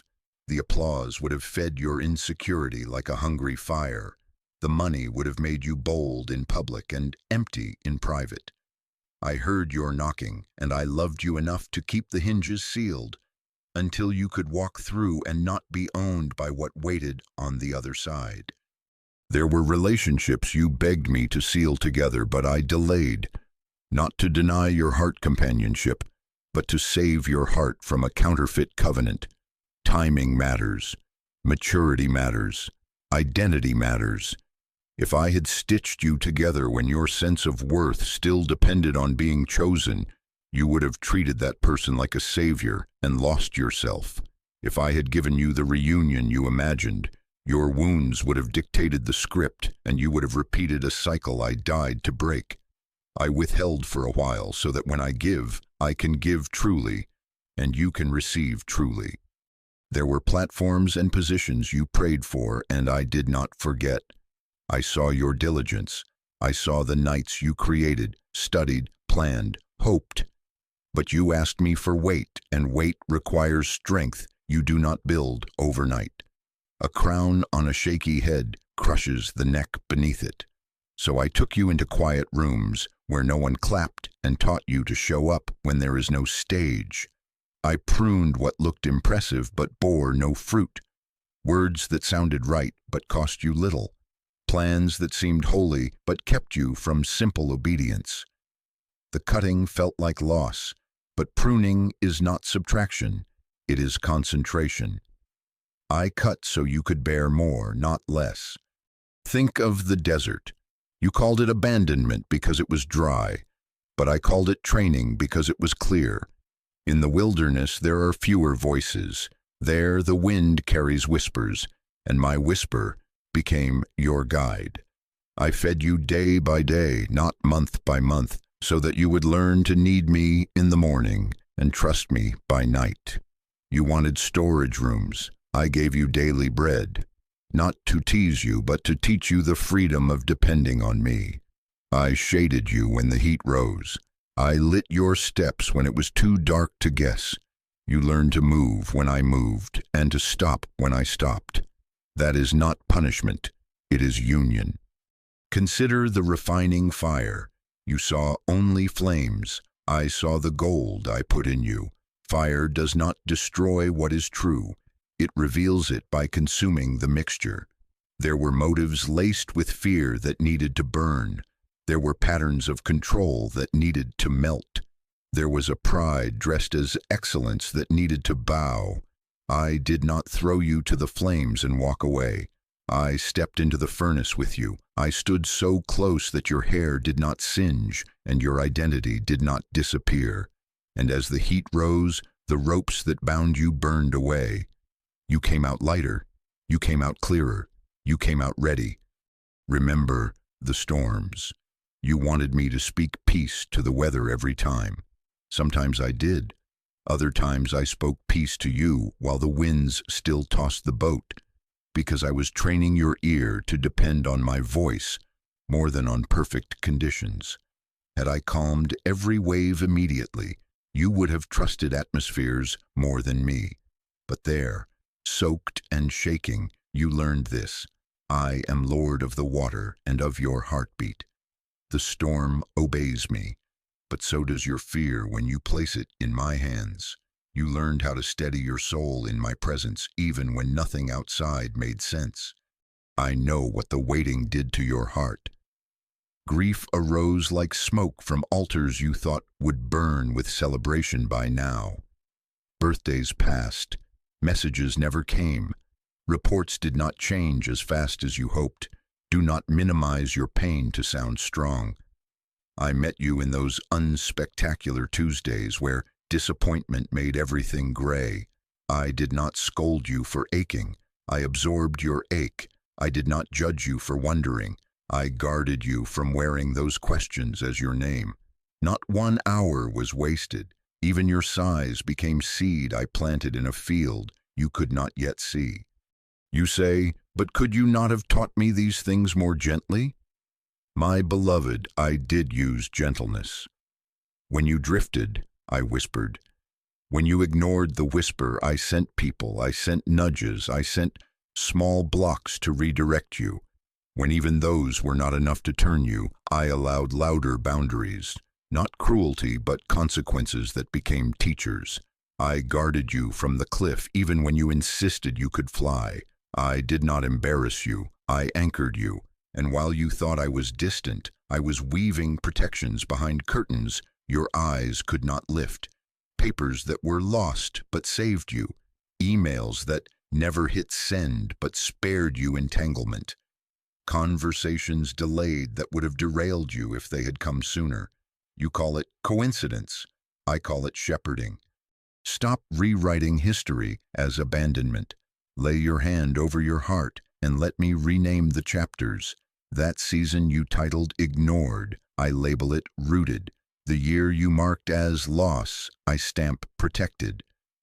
The applause would have fed your insecurity like a hungry fire. The money would have made you bold in public and empty in private. I heard your knocking, and I loved you enough to keep the hinges sealed until you could walk through and not be owned by what waited on the other side. There were relationships you begged me to seal together, but I delayed, not to deny your heart companionship, but to save your heart from a counterfeit covenant. Timing matters, maturity matters, identity matters. If I had stitched you together when your sense of worth still depended on being chosen, you would have treated that person like a savior and lost yourself. If I had given you the reunion you imagined, your wounds would have dictated the script, and you would have repeated a cycle I died to break. I withheld for a while so that when I can give truly, and you can receive truly. There were platforms and positions you prayed for, and I did not forget. I saw your diligence. I saw the nights you created, studied, planned, hoped. But you asked me for weight, and weight requires strength you do not build overnight. A crown on a shaky head crushes the neck beneath it. So I took you into quiet rooms where no one clapped and taught you to show up when there is no stage. I pruned what looked impressive but bore no fruit. Words that sounded right but cost you little. Plans that seemed holy but kept you from simple obedience. The cutting felt like loss, but pruning is not subtraction, it is concentration. I cut so you could bear more, not less. Think of the desert. You called it abandonment because it was dry, but I called it training because it was clear. In the wilderness there are fewer voices. There the wind carries whispers, and my whisper became your guide. I fed you day by day, not month by month, so that you would learn to need me in the morning and trust me by night. You wanted storage rooms. I gave you daily bread, not to tease you, but to teach you the freedom of depending on me. I shaded you when the heat rose. I lit your steps when it was too dark to guess. You learned to move when I moved and to stop when I stopped. That is not punishment, it is union. Consider the refining fire. You saw only flames. I saw the gold I put in you. Fire does not destroy what is true. It reveals it by consuming the mixture. There were motives laced with fear that needed to burn. There were patterns of control that needed to melt. There was a pride dressed as excellence that needed to bow. I did not throw you to the flames and walk away. I stepped into the furnace with you. I stood so close that your hair did not singe and your identity did not disappear. And as the heat rose, the ropes that bound you burned away. You came out lighter. You came out clearer. You came out ready. Remember the storms. You wanted me to speak peace to the weather every time. Sometimes I did. Other times I spoke peace to you while the winds still tossed the boat, because I was training your ear to depend on my voice more than on perfect conditions. Had I calmed every wave immediately, you would have trusted atmospheres more than me. But there, soaked and shaking, you learned this. I am Lord of the water and of your heartbeat. The storm obeys me, but so does your fear when you place it in my hands. You learned how to steady your soul in my presence even when nothing outside made sense. I know what the waiting did to your heart. Grief arose like smoke from altars you thought would burn with celebration by now. Birthdays passed. Messages never came. Reports did not change as fast as you hoped. Do not minimize your pain to sound strong. I met you in those unspectacular Tuesdays where disappointment made everything gray. I did not scold you for aching. I absorbed your ache. I did not judge you for wondering. I guarded you from wearing those questions as your name. Not 1 hour was wasted. Even your sighs became seed I planted in a field you could not yet see. You say, but could you not have taught me these things more gently? My beloved, I did use gentleness. When you drifted, I whispered, When you ignored the whisper, I sent people, I sent nudges, I sent small blocks to redirect you. When even those were not enough to turn you, I allowed louder boundaries, not cruelty, but consequences that became teachers. I guarded you from the cliff even when you insisted you could fly. I did not embarrass you, I anchored you. And while you thought I was distant, I was weaving protections behind curtains your eyes could not lift. Papers that were lost but saved you. Emails that never hit send but spared you entanglement. Conversations delayed that would have derailed you if they had come sooner. You call it coincidence. I call it shepherding. Stop rewriting history as abandonment. Lay your hand over your heart and let me rename the chapters. That season you titled Ignored, I label it Rooted. The year you marked as loss, I stamp Protected.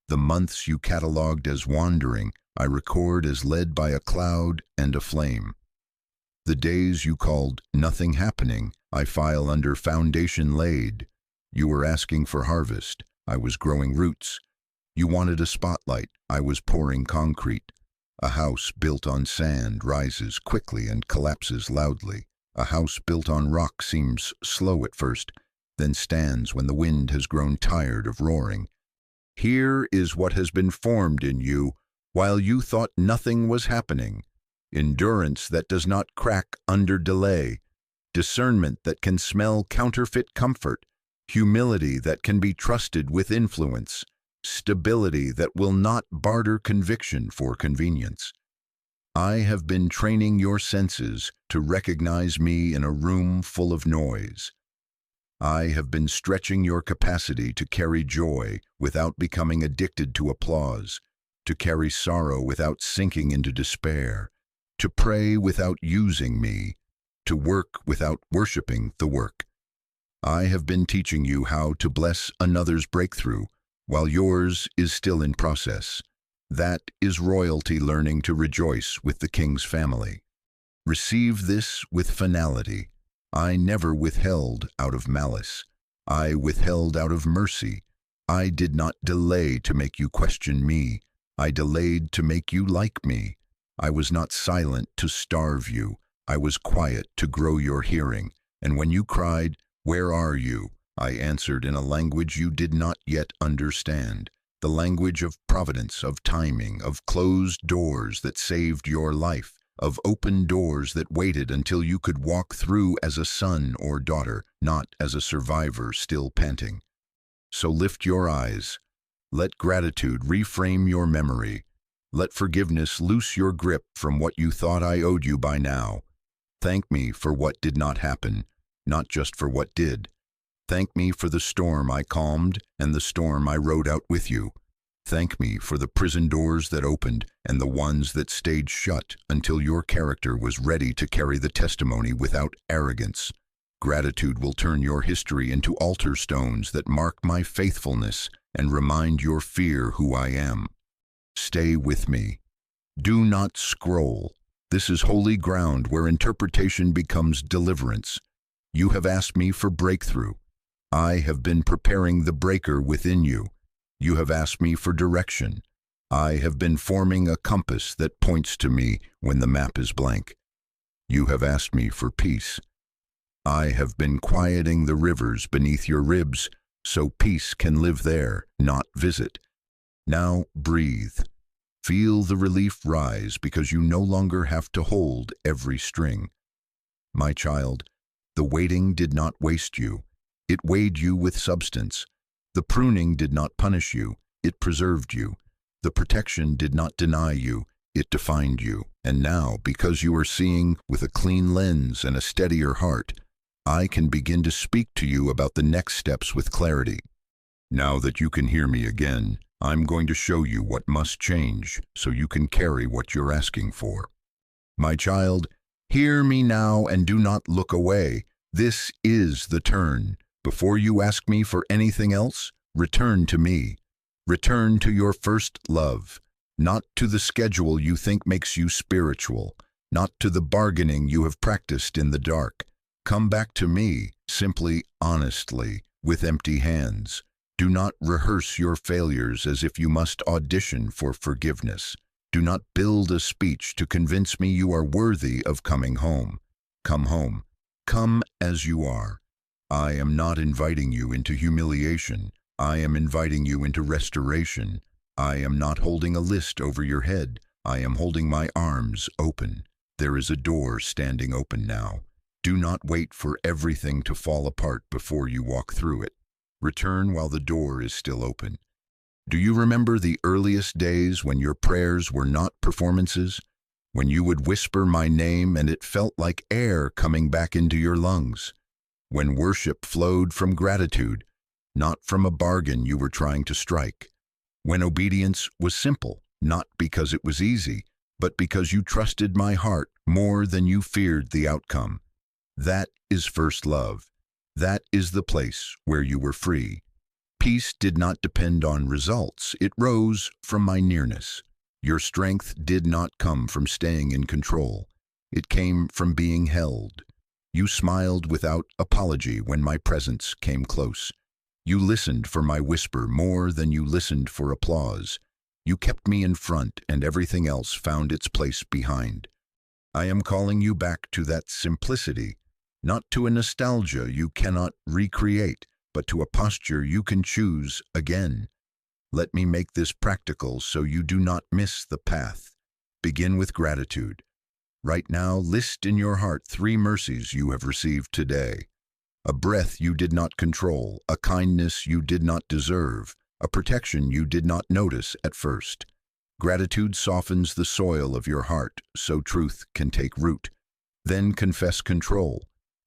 The months you cataloged as wandering, I record as led by a cloud and a flame. The days you called nothing happening, I file under Foundation Laid. You were asking for harvest, I was growing roots. You wanted a spotlight, I was pouring concrete. A house built on sand rises quickly and collapses loudly. A house built on rock seems slow at first, then stands when the wind has grown tired of roaring. Here is what has been formed in you while you thought nothing was happening. Endurance that does not crack under delay. Discernment that can smell counterfeit comfort. Humility that can be trusted with influence. Stability that will not barter conviction for convenience. I have been training your senses to recognize me in a room full of noise. I have been stretching your capacity to carry joy without becoming addicted to applause, to carry sorrow without sinking into despair, to pray without using me, to work without worshiping the work. I have been teaching you how to bless another's breakthrough while yours is still in process. That is royalty learning to rejoice with the king's family. Receive this with finality. I never withheld out of malice. I withheld out of mercy. I did not delay to make you question me. I delayed to make you like me. I was not silent to starve you. I was quiet to grow your hearing. And when you cried, "Where are you?" I answered in a language you did not yet understand. The language of providence, of timing, of closed doors that saved your life, of open doors that waited until you could walk through as a son or daughter, not as a survivor still panting. So lift your eyes. Let gratitude reframe your memory. Let forgiveness loose your grip from what you thought I owed you by now. Thank me for what did not happen, not just for what did. Thank me for the storm I calmed and the storm I rode out with you. Thank me for the prison doors that opened and the ones that stayed shut until your character was ready to carry the testimony without arrogance. Gratitude will turn your history into altar stones that mark my faithfulness and remind your fear who I am. Stay with me. Do not scroll. This is holy ground where interpretation becomes deliverance. You have asked me for breakthrough. I have been preparing the breaker within you. You have asked me for direction. I have been forming a compass that points to me when the map is blank. You have asked me for peace. I have been quieting the rivers beneath your ribs so peace can live there, not visit. Now breathe. Feel the relief rise because you no longer have to hold every string. My child, the waiting did not waste you. It weighed you with substance. The pruning did not punish you, it preserved you. The protection did not deny you, it defined you. And now, because you are seeing with a clean lens and a steadier heart, I can begin to speak to you about the next steps with clarity. Now that you can hear me again, I'm going to show you what must change so you can carry what you're asking for. My child, hear me now and do not look away. This is the turn. Before you ask me for anything else, return to me. Return to your first love, not to the schedule you think makes you spiritual, not to the bargaining you have practiced in the dark. Come back to me, simply, honestly, with empty hands. Do not rehearse your failures as if you must audition for forgiveness. Do not build a speech to convince me you are worthy of coming home. Come home. Come as you are. I am not inviting you into humiliation. I am inviting you into restoration. I am not holding a list over your head. I am holding my arms open. There is a door standing open now. Do not wait for everything to fall apart before you walk through it. Return while the door is still open. Do you remember the earliest days when your prayers were not performances? When you would whisper my name and it felt like air coming back into your lungs? When worship flowed from gratitude, not from a bargain you were trying to strike? When obedience was simple, not because it was easy, but because you trusted my heart more than you feared the outcome? That is first love. That is the place where you were free. Peace did not depend on results. It rose from my nearness. Your strength did not come from staying in control. It came from being held. You smiled without apology when my presence came close. You listened for my whisper more than you listened for applause. You kept me in front and everything else found its place behind. I am calling you back to that simplicity, not to a nostalgia you cannot recreate, but to a posture you can choose again. Let me make this practical so you do not miss the path. Begin with gratitude. Right now, list in your heart 3 mercies you have received today. A breath you did not control, a kindness you did not deserve, a protection you did not notice at first. Gratitude softens the soil of your heart so truth can take root. Then confess control.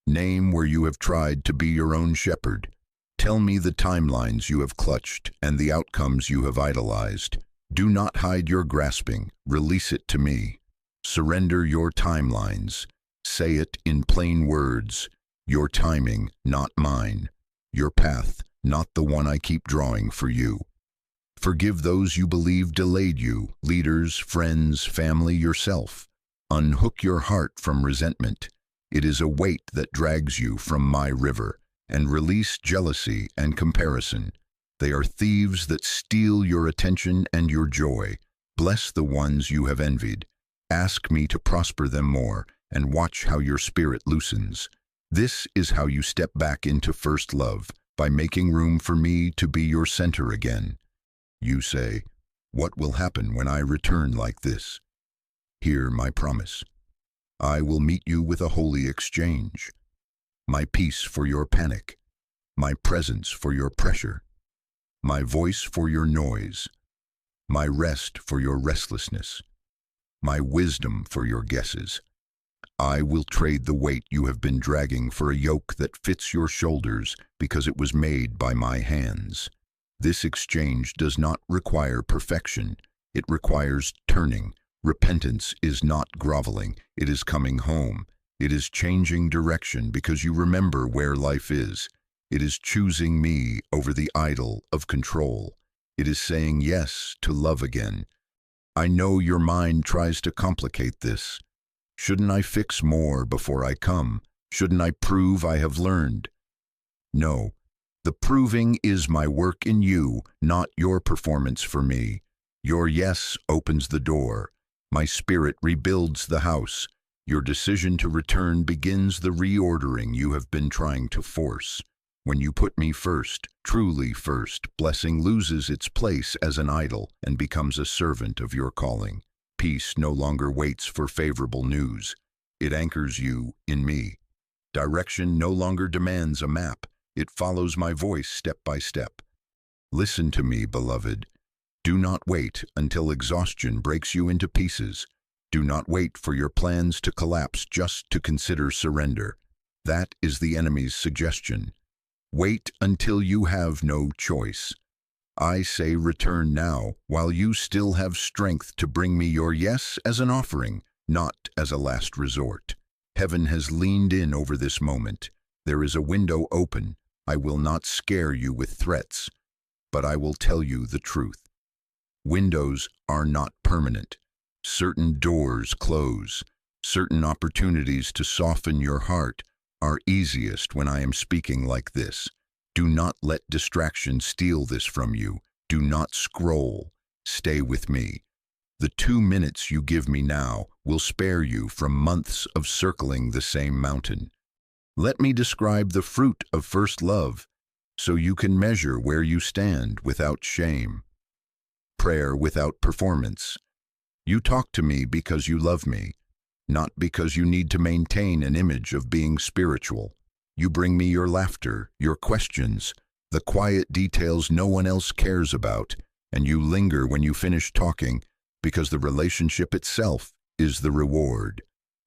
Name where you have tried to be your own shepherd. Tell me the timelines you have clutched and the outcomes you have idolized. Do not hide your grasping. Release it to me. Surrender your timelines. Say it in plain words. Your timing, not mine. Your path, not the one I keep drawing for you. Forgive those you believe delayed you, leaders, friends, family, yourself. Unhook your heart from resentment. It is a weight that drags you from my river. And release jealousy and comparison. They are thieves that steal your attention and your joy. Bless the ones you have envied. Ask me to prosper them more, and watch how your spirit loosens. This is how you step back into first love, by making room for me to be your center again. You say, what will happen when I return like this? Hear my promise. I will meet you with a holy exchange. My peace for your panic, my presence for your pressure, my voice for your noise, my rest for your restlessness, my wisdom for your guesses. I will trade the weight you have been dragging for a yoke that fits your shoulders because it was made by my hands. This exchange does not require perfection. It requires turning. Repentance is not groveling. It is coming home. It is changing direction because you remember where life is. It is choosing me over the idol of control. It is saying yes to love again. I know your mind tries to complicate this. Shouldn't I fix more before I come? Shouldn't I prove I have learned? No, the proving is my work in you, not your performance for me. Your yes opens the door. My spirit rebuilds the house. Your decision to return begins the reordering you have been trying to force. When you put me first, truly first, blessing loses its place as an idol and becomes a servant of your calling. Peace no longer waits for favorable news. It anchors you in me. Direction no longer demands a map. It follows my voice step by step. Listen to me, beloved. Do not wait until exhaustion breaks you into pieces. Do not wait for your plans to collapse just to consider surrender. That is the enemy's suggestion. Wait until you have no choice. I say return now, while you still have strength to bring me your yes as an offering, not as a last resort. Heaven has leaned in over this moment. There is a window open. I will not scare you with threats, but I will tell you the truth. Windows are not permanent. Certain doors close. Certain opportunities to soften your heart are easiest when I am speaking like this. Do not let distraction steal this from you. Do not scroll. Stay with me. The 2 minutes you give me now will spare you from months of circling the same mountain. Let me describe the fruit of first love so you can measure where you stand without shame. Prayer without performance. You talk to me because you love me, not because you need to maintain an image of being spiritual. You bring me your laughter, your questions, the quiet details no one else cares about, and you linger when you finish talking because the relationship itself is the reward.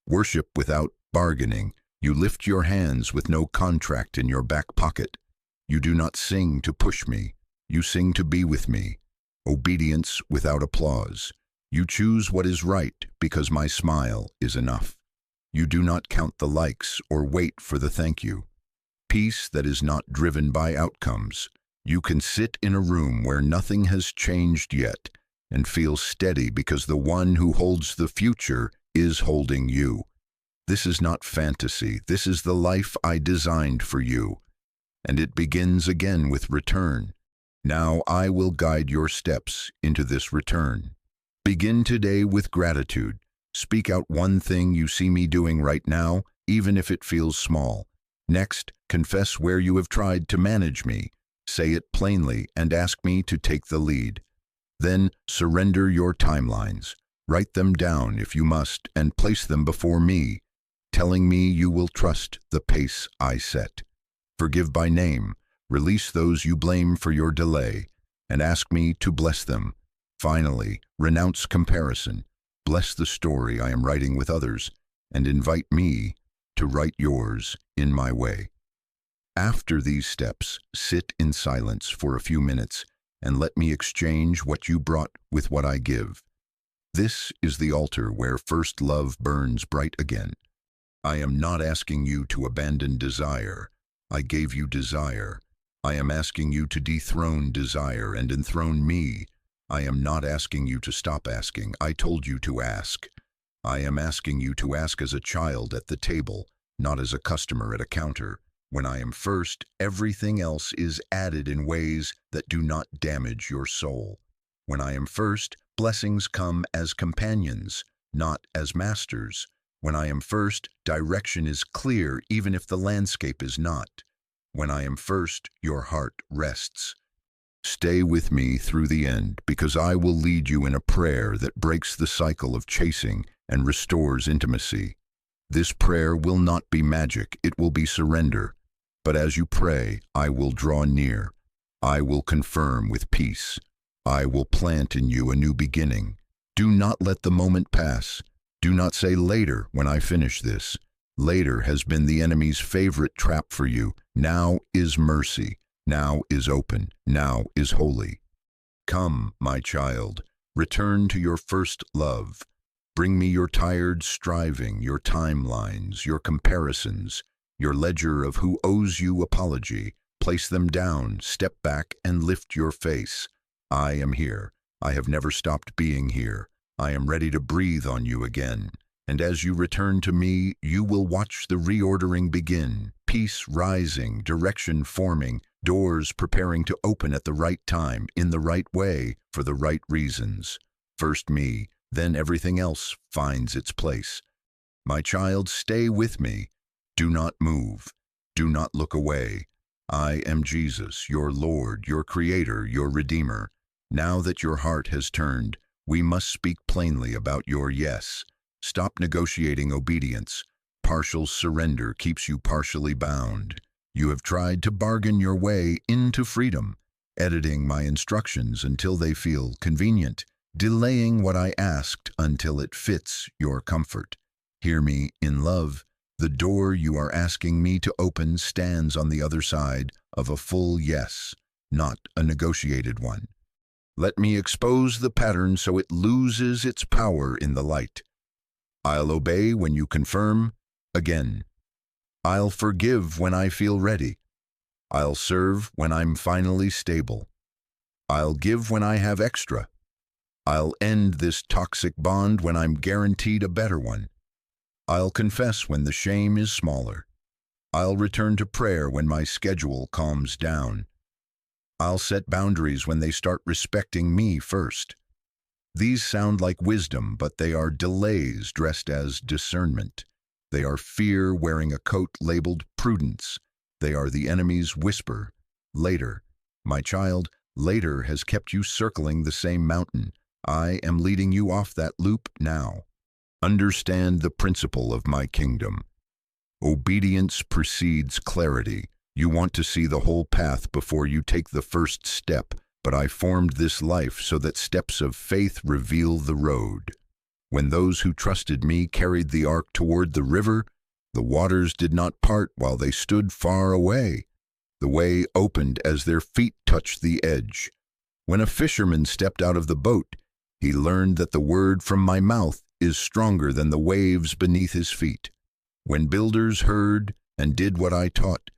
Worship without bargaining. You lift your hands with no contract in your back pocket. You do not sing to push me. You sing to be with me. Obedience without applause. You choose what is right because my smile is enough. You do not count the likes or wait for the thank you. Peace that is not driven by outcomes. You can sit in a room where nothing has changed yet and feel steady because the one who holds the future is holding you. This is not fantasy. This is the life I designed for you. And it begins again with return. Now I will guide your steps into this return. Begin today with gratitude. Speak out one thing you see me doing right now, even if it feels small. Next, confess where you have tried to manage me. Say it plainly and ask me to take the lead. Then surrender your timelines. Write them down if you must and place them before me, telling me you will trust the pace I set. Forgive by name. Release those you blame for your delay, and ask me to bless them. Finally, renounce comparison. Bless the story I am writing with others, and invite me to write yours in my way. After these steps, sit in silence for a few minutes and let me exchange what you brought with what I give. This is the altar where first love burns bright again. I am not asking you to abandon desire. I gave you desire. I am asking you to dethrone desire and enthrone me. I am not asking you to stop asking. I told you to ask. I am asking you to ask as a child at the table, not as a customer at a counter. When I am first, everything else is added in ways that do not damage your soul. When I am first, blessings come as companions, not as masters. When I am first, direction is clear even if the landscape is not. When I am first, your heart rests. Stay with me through the end, because I will lead you in a prayer that breaks the cycle of chasing and restores intimacy. This prayer will not be magic, it will be surrender. But as you pray, I will draw near. I will confirm with peace. I will plant in you a new beginning. Do not let the moment pass. Do not say later when I finish this. Later has been the enemy's favorite trap for you. Now is mercy. Now is open. Now is holy. Come, my child, return to your first love. Bring me your tired striving, your timelines, your comparisons, your ledger of who owes you apology. Place them down, step back, and lift your face. I am here. I have never stopped being here. I am ready to breathe on you again. And as you return to me, you will watch the reordering begin. Peace rising, direction forming, doors preparing to open at the right time, in the right way, for the right reasons. First me, then everything else finds its place. My child, stay with me. Do not move. Do not look away. I am Jesus, your Lord, your Creator, your Redeemer. Now that your heart has turned, we must speak plainly about your yes. Stop negotiating obedience. Partial surrender keeps you partially bound. You have tried to bargain your way into freedom, editing my instructions until they feel convenient, delaying what I asked until it fits your comfort. Hear me in love. The door you are asking me to open stands on the other side of a full yes, not a negotiated one. Let me expose the pattern so it loses its power in the light. I'll obey when you confirm. Again. I'll forgive when I feel ready. I'll serve when I'm finally stable. I'll give when I have extra. I'll end this toxic bond when I'm guaranteed a better one. I'll confess when the shame is smaller. I'll return to prayer when my schedule calms down. I'll set boundaries when they start respecting me first. These sound like wisdom, but they are delays dressed as discernment. They are fear wearing a coat labeled prudence. They are the enemy's whisper. Later. My child, later has kept you circling the same mountain. I am leading you off that loop now. Understand the principle of my kingdom. Obedience precedes clarity. You want to see the whole path before you take the first step, but I formed this life so that steps of faith reveal the road. When those who trusted me carried the ark toward the river, the waters did not part while they stood far away. The way opened as their feet touched the edge. When a fisherman stepped out of the boat, he learned that the word from my mouth is stronger than the waves beneath his feet. When builders heard and did what I taught,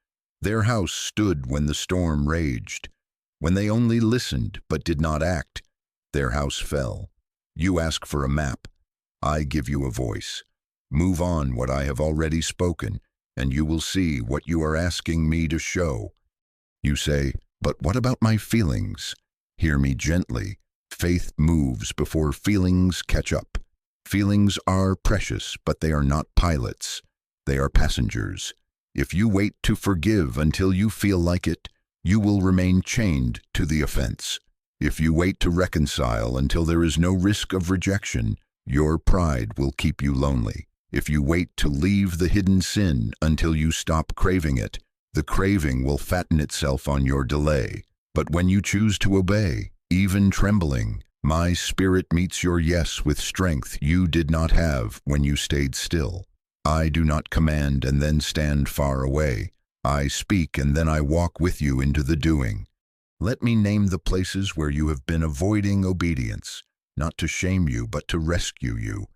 their house stood when the storm raged. When they only listened but did not act, their house fell. You ask for a map. I give you a voice. Move on what I have already spoken, and you will see what you are asking me to show. You say, but what about my feelings? Hear me gently. Faith moves before feelings catch up. Feelings are precious, but they are not pilots. They are passengers. If you wait to forgive until you feel like it, you will remain chained to the offense. If you wait to reconcile until there is no risk of rejection, your pride will keep you lonely. If you wait to leave the hidden sin until you stop craving it, the craving will fatten itself on your delay. But when you choose to obey, even trembling, my spirit meets your yes with strength you did not have when you stayed still. I do not command and then stand far away. I speak and then I walk with you into the doing. Let me name the places where you have been avoiding obedience, not to shame you but to rescue you.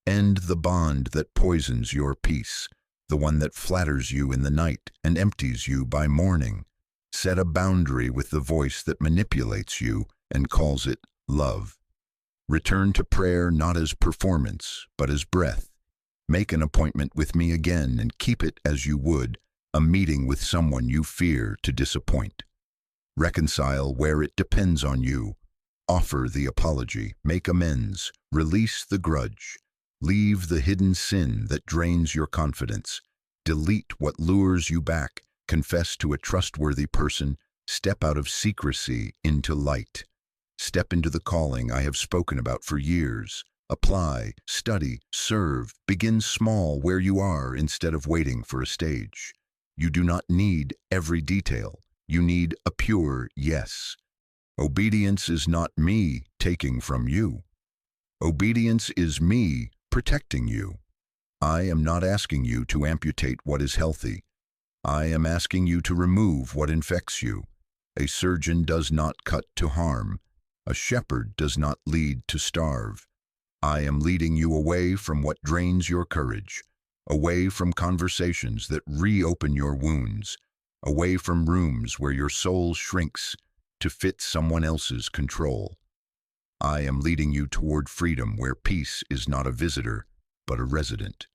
End the bond that poisons your peace, the one that flatters you in the night and empties you by morning. Set a boundary with the voice that manipulates you and calls it love. Return to prayer not as performance, but as breath. Make an appointment with me again and keep it as you would a meeting with someone you fear to disappoint. Reconcile where it depends on you. Offer the apology, make amends, release the grudge. Leave the hidden sin that drains your confidence. Delete what lures you back. Confess to a trustworthy person. Step out of secrecy into light. Step into the calling I have spoken about for years. Apply, study, serve. Begin small where you are instead of waiting for a stage. You do not need every detail. You need a pure yes. Obedience is not me taking from you. Obedience is me protecting you. I am not asking you to amputate what is healthy. I am asking you to remove what infects you. A surgeon does not cut to harm. A shepherd does not lead to starve. I am leading you away from what drains your courage, away from conversations that reopen your wounds, away from rooms where your soul shrinks to fit someone else's control. I am leading you toward freedom where peace is not a visitor, but a resident.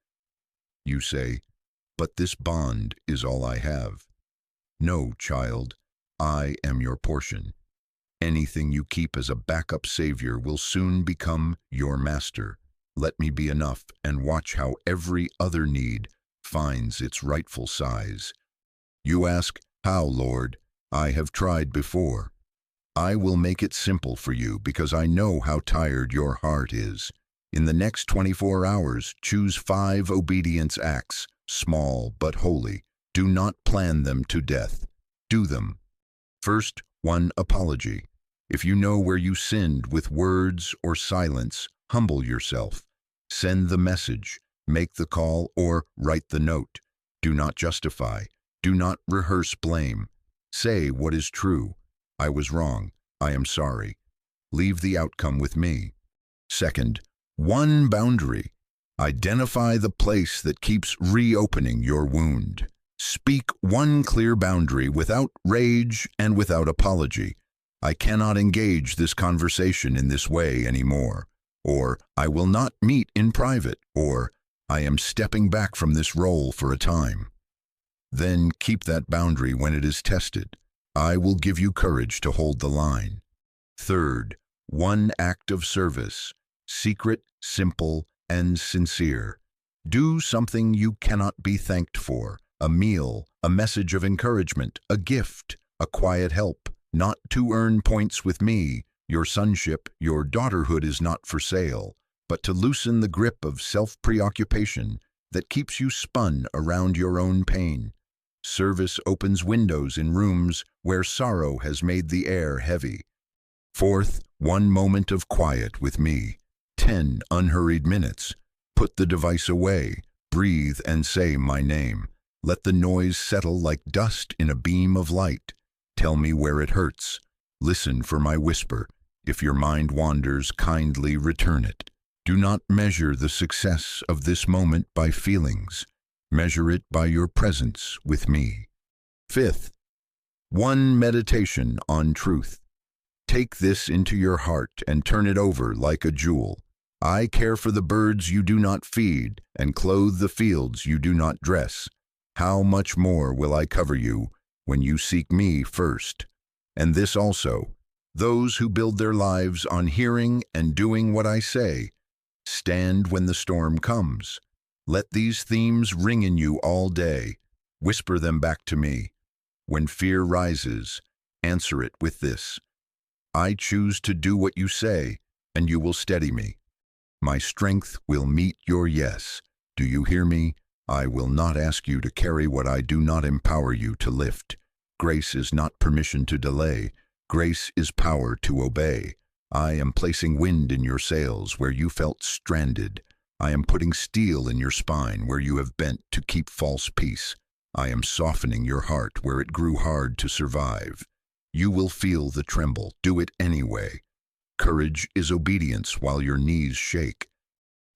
You say, but this bond is all I have. No, child, I am your portion. Anything you keep as a backup savior will soon become your master. Let me be enough and watch how every other need finds its rightful size. You ask, how, Lord? I have tried before. I will make it simple for you because I know how tired your heart is. In the next 24 hours, choose 5 obedience acts, small but holy. Do not plan them to death. Do them. First, 1 apology. If you know where you sinned with words or silence, humble yourself. Send the message, make the call, or write the note. Do not justify. Do not rehearse blame. Say what is true. I was wrong. I am sorry. Leave the outcome with me. Second, 1 boundary. Identify the place that keeps reopening your wound. Speak 1 clear boundary without rage and without apology. I cannot engage this conversation in this way anymore. Or, I will not meet in private. Or, I am stepping back from this role for a time. Then keep that boundary when it is tested. I will give you courage to hold the line. Third, one act of service, secret, simple, and sincere. Do something you cannot be thanked for, a meal, a message of encouragement, a gift, a quiet help, not to earn points with me. Your sonship, your daughterhood is not for sale, but to loosen the grip of self-preoccupation that keeps you spun around your own pain. Service opens windows in rooms where sorrow has made the air heavy. Fourth, one moment of quiet with me. 10 unhurried minutes. Put the device away, breathe and say my name. Let the noise settle like dust in a beam of light. Tell me where it hurts. Listen for my whisper. If your mind wanders, kindly return it. Do not measure the success of this moment by feelings. Measure it by your presence with me. Fifth, one meditation on truth. Take this into your heart and turn it over like a jewel. I care for the birds you do not feed and clothe the fields you do not dress. How much more will I cover you when you seek me first? And this also, those who build their lives on hearing and doing what I say, stand when the storm comes. Let these themes ring in you all day. Whisper them back to me. When fear rises, answer it with this. I choose to do what you say, and you will steady me. My strength will meet your yes. Do you hear me? I will not ask you to carry what I do not empower you to lift. Grace is not permission to delay. Grace is power to obey. I am placing wind in your sails where you felt stranded. I am putting steel in your spine where you have bent to keep false peace. I am softening your heart where it grew hard to survive. You will feel the tremble. Do it anyway. Courage is obedience while your knees shake.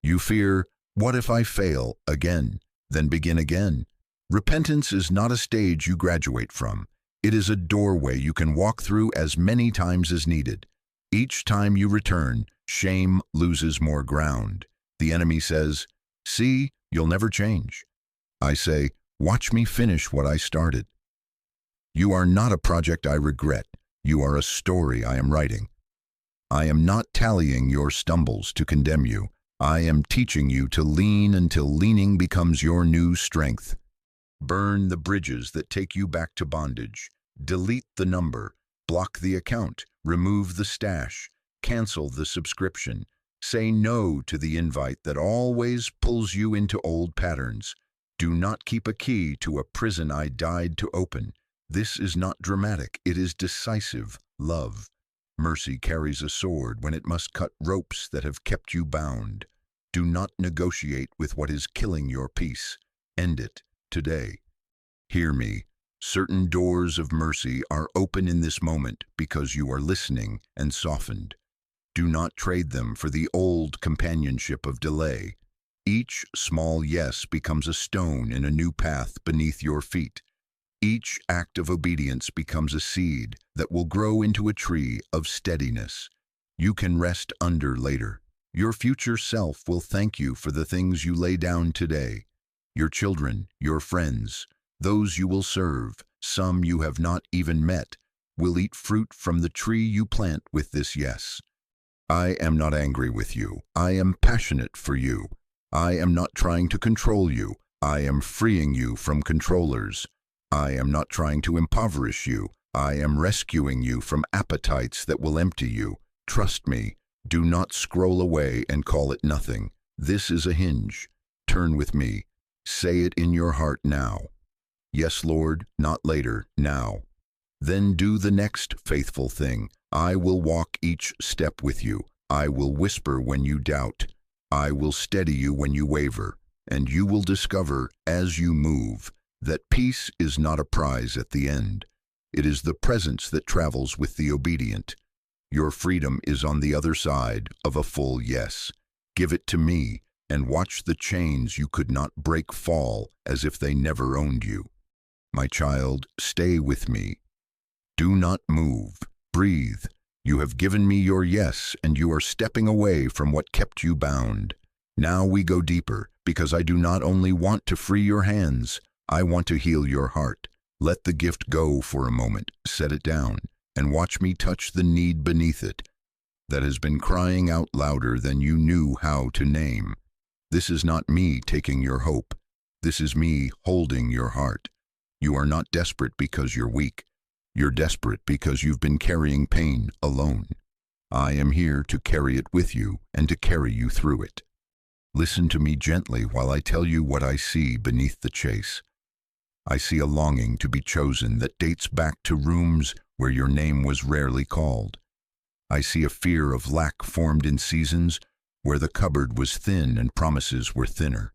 You fear, what if I fail again? Then begin again. Repentance is not a stage you graduate from. It is a doorway you can walk through as many times as needed. Each time you return, shame loses more ground. The enemy says, see, you'll never change. I say, watch me finish what I started. You are not a project I regret. You are a story I am writing. I am not tallying your stumbles to condemn you. I am teaching you to lean until leaning becomes your new strength. Burn the bridges that take you back to bondage. Delete the number. Block the account. Remove the stash. Cancel the subscription. Say no to the invite that always pulls you into old patterns. Do not keep a key to a prison I died to open. This is not dramatic. It is decisive love. Mercy carries a sword when it must cut ropes that have kept you bound. Do not negotiate with what is killing your peace. End it today. Hear me. Certain doors of mercy are open in this moment because you are listening and softened. Do not trade them for the old companionship of delay. Each small yes becomes a stone in a new path beneath your feet. Each act of obedience becomes a seed that will grow into a tree of steadiness. You can rest under later. Your future self will thank you for the things you lay down today. Your children, your friends, those you will serve, some you have not even met, will eat fruit from the tree you plant with this yes. I am not angry with you. I am passionate for you. I am not trying to control you. I am freeing you from controllers. I am not trying to impoverish you. I am rescuing you from appetites that will empty you. Trust me. Do not scroll away and call it nothing. This is a hinge. Turn with me. Say it in your heart now. Yes, Lord, not later, now. Then do the next faithful thing. I will walk each step with you. I will whisper when you doubt. I will steady you when you waver. And you will discover, as you move, that peace is not a prize at the end. It is the presence that travels with the obedient. Your freedom is on the other side of a full yes. Give it to me, and watch the chains you could not break fall as if they never owned you. My child, stay with me. Do not move. Breathe. You have given me your yes, and you are stepping away from what kept you bound. Now we go deeper, because I do not only want to free your hands, I want to heal your heart. Let the gift go for a moment, set it down, and watch me touch the need beneath it that has been crying out louder than you knew how to name. This is not me taking your hope. This is me holding your heart. You are not desperate because you're weak. You're desperate because you've been carrying pain alone. I am here to carry it with you and to carry you through it. Listen to me gently while I tell you what I see beneath the chase. I see a longing to be chosen that dates back to rooms where your name was rarely called. I see a fear of lack formed in seasons where the cupboard was thin and promises were thinner.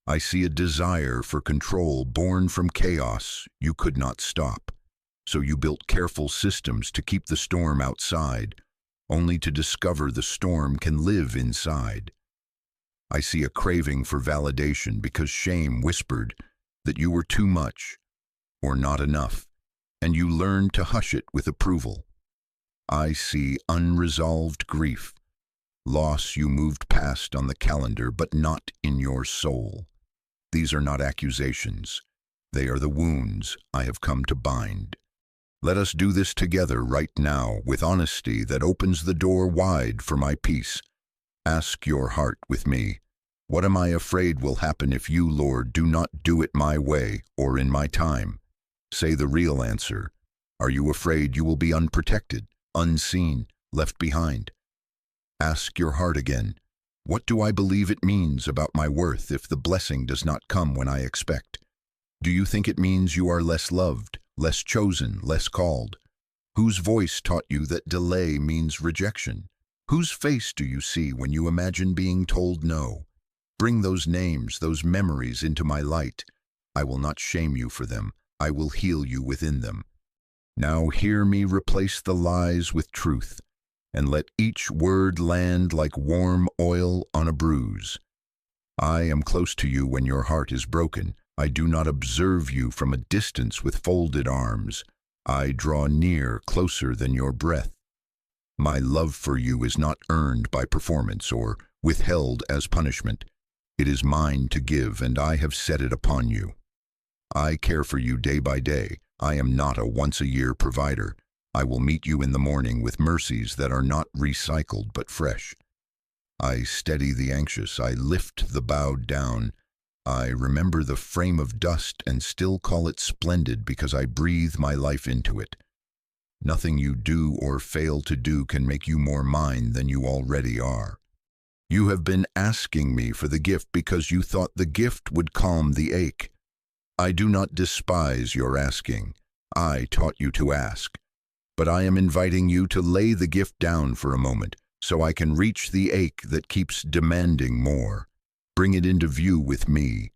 I see a desire for control born from chaos you could not stop. So you built careful systems to keep the storm outside, only to discover the storm can live inside. I see a craving for validation because shame whispered that you were too much or not enough, and you learned to hush it with approval. I see unresolved grief, loss you moved past on the calendar but not in your soul. These are not accusations. They are the wounds I have come to bind. Let us do this together right now with honesty that opens the door wide for my peace. Ask your heart with me. What am I afraid will happen if you, Lord, do not do it my way or in my time? Say the real answer. Are you afraid you will be unprotected, unseen, left behind? Ask your heart again. What do I believe it means about my worth if the blessing does not come when I expect? Do you think it means you are less loved, less chosen, less called? Whose voice taught you that delay means rejection? Whose face do you see when you imagine being told no? Bring those names, those memories into my light. I will not shame you for them. I will heal you within them. Now hear me replace the lies with truth, and let each word land like warm oil on a bruise. I am close to you when your heart is broken. I do not observe you from a distance with folded arms. I draw near, closer than your breath. My love for you is not earned by performance or withheld as punishment. It is mine to give, and I have set it upon you. I care for you day by day. I am not a once-a-year provider. I will meet you in the morning with mercies that are not recycled but fresh. I steady the anxious. I lift the bowed down. I remember the frame of dust and still call it splendid because I breathe my life into it. Nothing you do or fail to do can make you more mine than you already are. You have been asking me for the gift because you thought the gift would calm the ache. I do not despise your asking. I taught you to ask. But I am inviting you to lay the gift down for a moment so I can reach the ache that keeps demanding more. Bring it into view with me.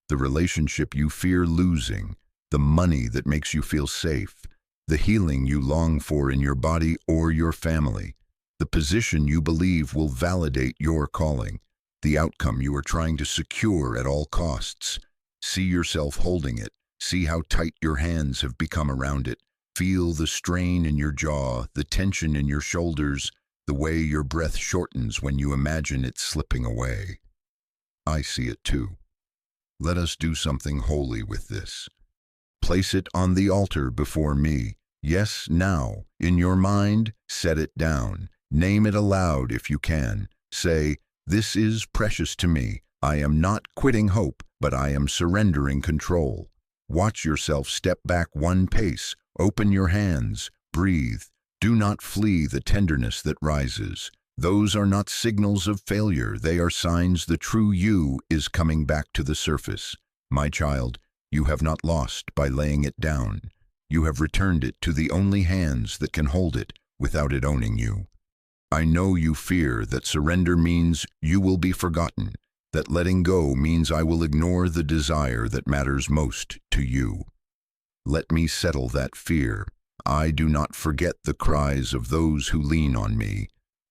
The relationship you fear losing, the money that makes you feel safe, the healing you long for in your body or your family, the position you believe will validate your calling, the outcome you are trying to secure at all costs. See yourself holding it. See how tight your hands have become around it. Feel the strain in your jaw, the tension in your shoulders, the way your breath shortens when you imagine it slipping away. I see it too. Let us do something holy with this. Place it on the altar before me. Yes, now, in your mind, set it down. Name it aloud if you can. Say, this is precious to me. I am not quitting hope, but I am surrendering control. Watch yourself step back one pace. Open your hands. Breathe. Do not flee the tenderness that rises. Those are not signals of failure. They are signs the true you is coming back to the surface. My child, you have not lost by laying it down. You have returned it to the only hands that can hold it without it owning you. I know you fear that surrender means you will be forgotten, that letting go means I will ignore the desire that matters most to you. Let me settle that fear. I do not forget the cries of those who lean on me.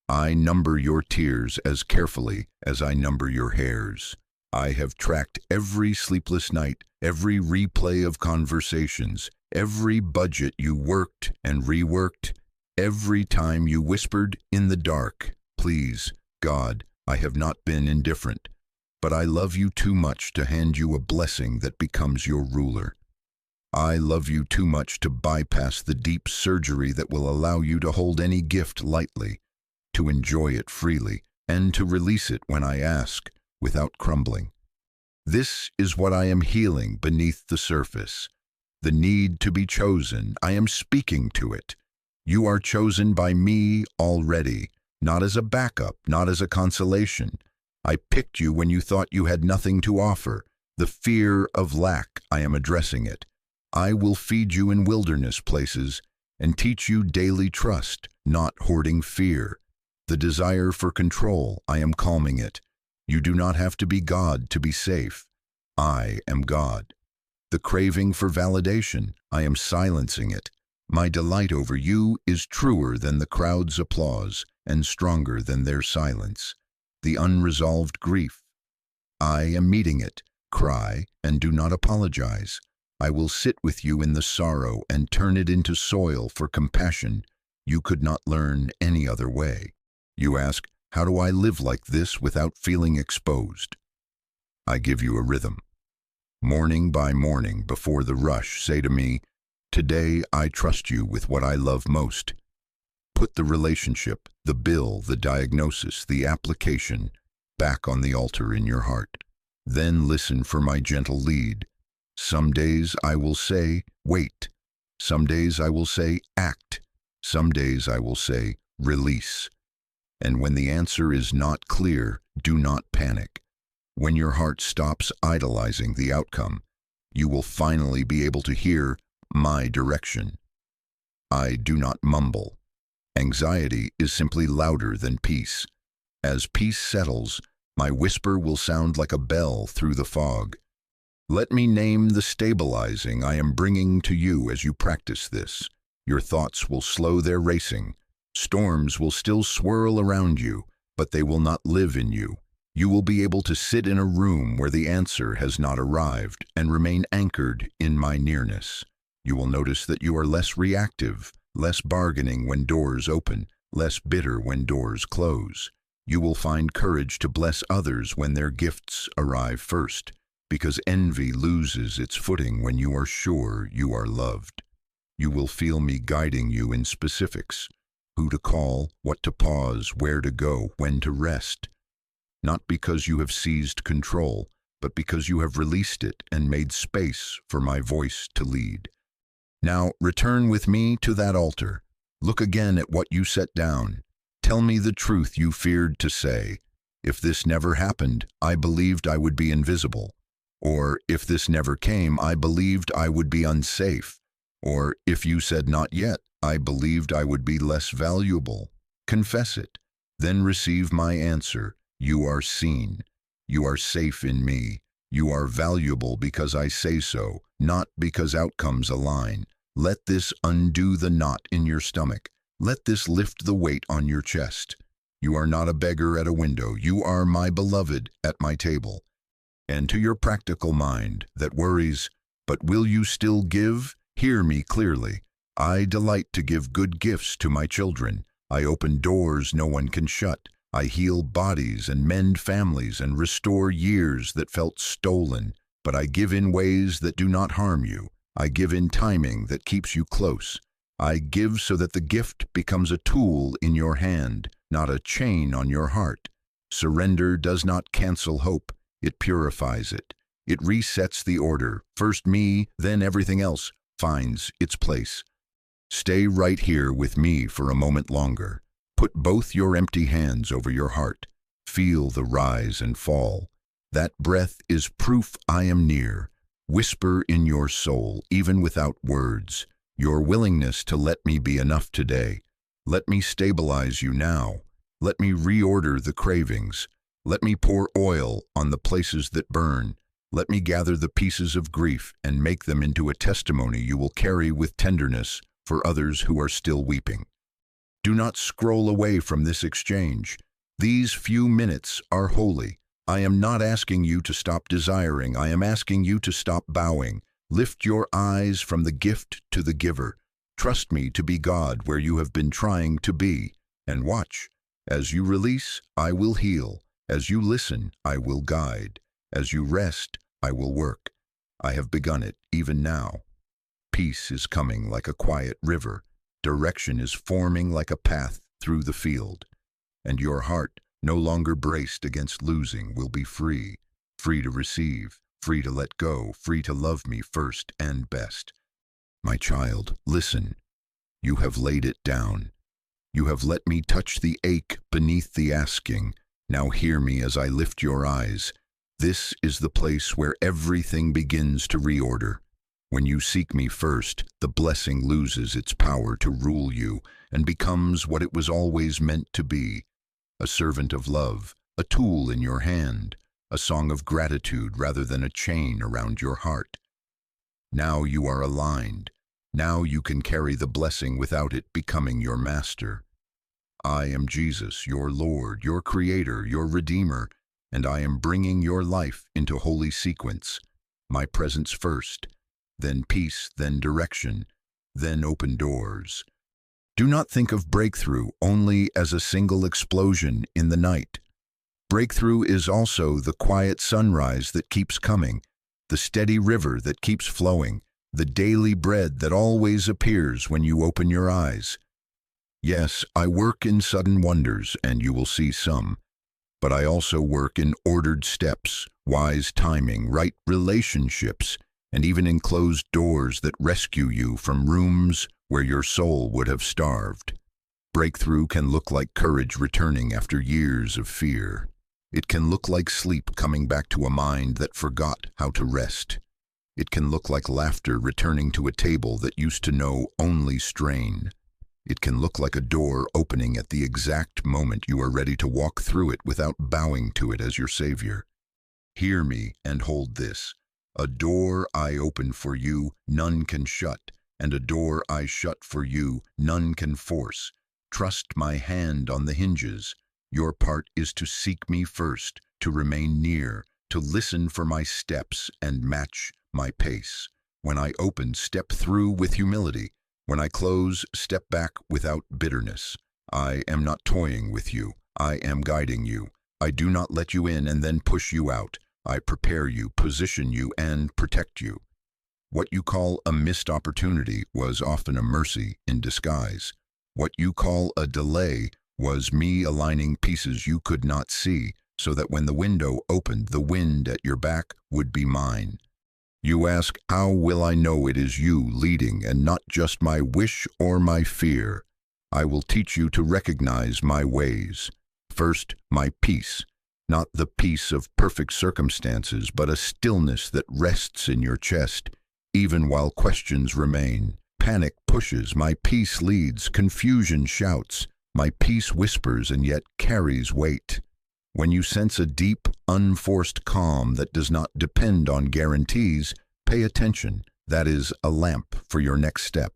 I number your tears as carefully as I number your hairs. I have tracked every sleepless night, every replay of conversations, every budget you worked and reworked, every time you whispered in the dark, please, God, I have not been indifferent. but I love you too much to hand you a blessing that becomes your ruler. I love you too much to bypass the deep surgery that will allow you to hold any gift lightly, to enjoy it freely, and to release it when I ask, without crumbling. This is what I am healing beneath the surface. The need to be chosen, I am speaking to it. You are chosen by me already, not as a backup, not as a consolation. I picked you when you thought you had nothing to offer. The fear of lack, I am addressing it. I will feed you in wilderness places and teach you daily trust, not hoarding fear. The desire for control, I am calming it. You do not have to be God to be safe. I am God. The craving for validation, I am silencing it. My delight over you is truer than the crowd's applause and stronger than their silence. The unresolved grief, I am meeting it. Cry and do not apologize. I will sit with you in the sorrow and turn it into soil for compassion you could not learn any other way. You ask, how do I live like this without feeling exposed? I give you a rhythm. Morning by morning, before the rush, say to me, today I trust you with what I love most. Put the relationship, the bill, the diagnosis, the application back on the altar in your heart. Then listen for my gentle lead. Some days I will say, wait. Some days I will say, act. Some days I will say, release. And when the answer is not clear, do not panic. When your heart stops idolizing the outcome, you will finally be able to hear my direction. I do not mumble. Anxiety is simply louder than peace. As peace settles, my whisper will sound like a bell through the fog. Let me name the stabilizing I am bringing to you as you practice this. Your thoughts will slow their racing. Storms will still swirl around you, but they will not live in you. You will be able to sit in a room where the answer has not arrived and remain anchored in my nearness. You will notice that you are less reactive, less bargaining when doors open, less bitter when doors close. You will find courage to bless others when their gifts arrive first, because envy loses its footing when you are sure you are loved. You will feel me guiding you in specifics, who to call, what to pause, where to go, when to rest. Not because you have seized control, but because you have released it and made space for my voice to lead. Now return with me to that altar. Look again at what you set down. Tell me the truth you feared to say. If this never happened, I believed I would be invisible. Or if this never came, I believed I would be unsafe. Or if you said not yet, I believed I would be less valuable. Confess it. Then receive my answer. You are seen. You are safe in me. You are valuable because I say so, not because outcomes align. Let this undo the knot in your stomach. Let this lift the weight on your chest. You are not a beggar at a window. You are my beloved at my table. And to your practical mind that worries, but will you still give? Hear me clearly. I delight to give good gifts to my children. I open doors no one can shut. I heal bodies and mend families and restore years that felt stolen. But I give in ways that do not harm you. I give in timing that keeps you close. I give so that the gift becomes a tool in your hand, not a chain on your heart. Surrender does not cancel hope. It purifies it. It resets the order. First me, then everything else finds its place. Stay right here with me for a moment longer. Put both your empty hands over your heart. Feel the rise and fall. That breath is proof I am near. Whisper in your soul, even without words, your willingness to let me be enough today. Let me stabilize you now. Let me reorder the cravings. Let me pour oil on the places that burn. Let me gather the pieces of grief and make them into a testimony you will carry with tenderness for others who are still weeping. Do not scroll away from this exchange. These few minutes are holy. I am not asking you to stop desiring. I am asking you to stop bowing. Lift your eyes from the gift to the giver. Trust me to be God where you have been trying to be. And watch. As you release, I will heal. As you listen, I will guide. As you rest, I will work. I have begun it, even now. Peace is coming like a quiet river. Direction is forming like a path through the field. And your heart, no longer braced against losing, will be free. Free to receive, free to let go, free to love me first and best. My child, listen. You have laid it down. You have let me touch the ache beneath the asking. Now hear me as I lift your eyes. This is the place where everything begins to reorder. When you seek me first, the blessing loses its power to rule you and becomes what it was always meant to be, a servant of love, a tool in your hand, a song of gratitude rather than a chain around your heart. Now you are aligned. Now you can carry the blessing without it becoming your master. I am Jesus, your Lord, your Creator, your Redeemer, and I am bringing your life into holy sequence. My presence first, then peace, then direction, then open doors. Do not think of breakthrough only as a single explosion in the night. Breakthrough is also the quiet sunrise that keeps coming, the steady river that keeps flowing, the daily bread that always appears when you open your eyes. Yes, I work in sudden wonders, and you will see some. But I also work in ordered steps, wise timing, right relationships, and even in closed doors that rescue you from rooms where your soul would have starved. Breakthrough can look like courage returning after years of fear. It can look like sleep coming back to a mind that forgot how to rest. It can look like laughter returning to a table that used to know only strain. It can look like a door opening at the exact moment you are ready to walk through it without bowing to it as your savior. Hear me and hold this. A door I open for you, none can shut, and a door I shut for you, none can force. Trust my hand on the hinges. Your part is to seek me first, to remain near, to listen for my steps and match my pace. When I open, step through with humility. When I close, step back without bitterness. I am not toying with you. I am guiding you. I do not let you in and then push you out. I prepare you, position you, and protect you. What you call a missed opportunity was often a mercy in disguise. What you call a delay was me aligning pieces you could not see, so that when the window opened, the wind at your back would be mine. You ask, how will I know it is you leading and not just my wish or my fear? I will teach you to recognize my ways. First, my peace, not the peace of perfect circumstances, but a stillness that rests in your chest, even while questions remain. Panic pushes, my peace leads, confusion shouts, my peace whispers and yet carries weight. When you sense a deep, unforced calm that does not depend on guarantees, pay attention. That is a lamp for your next step.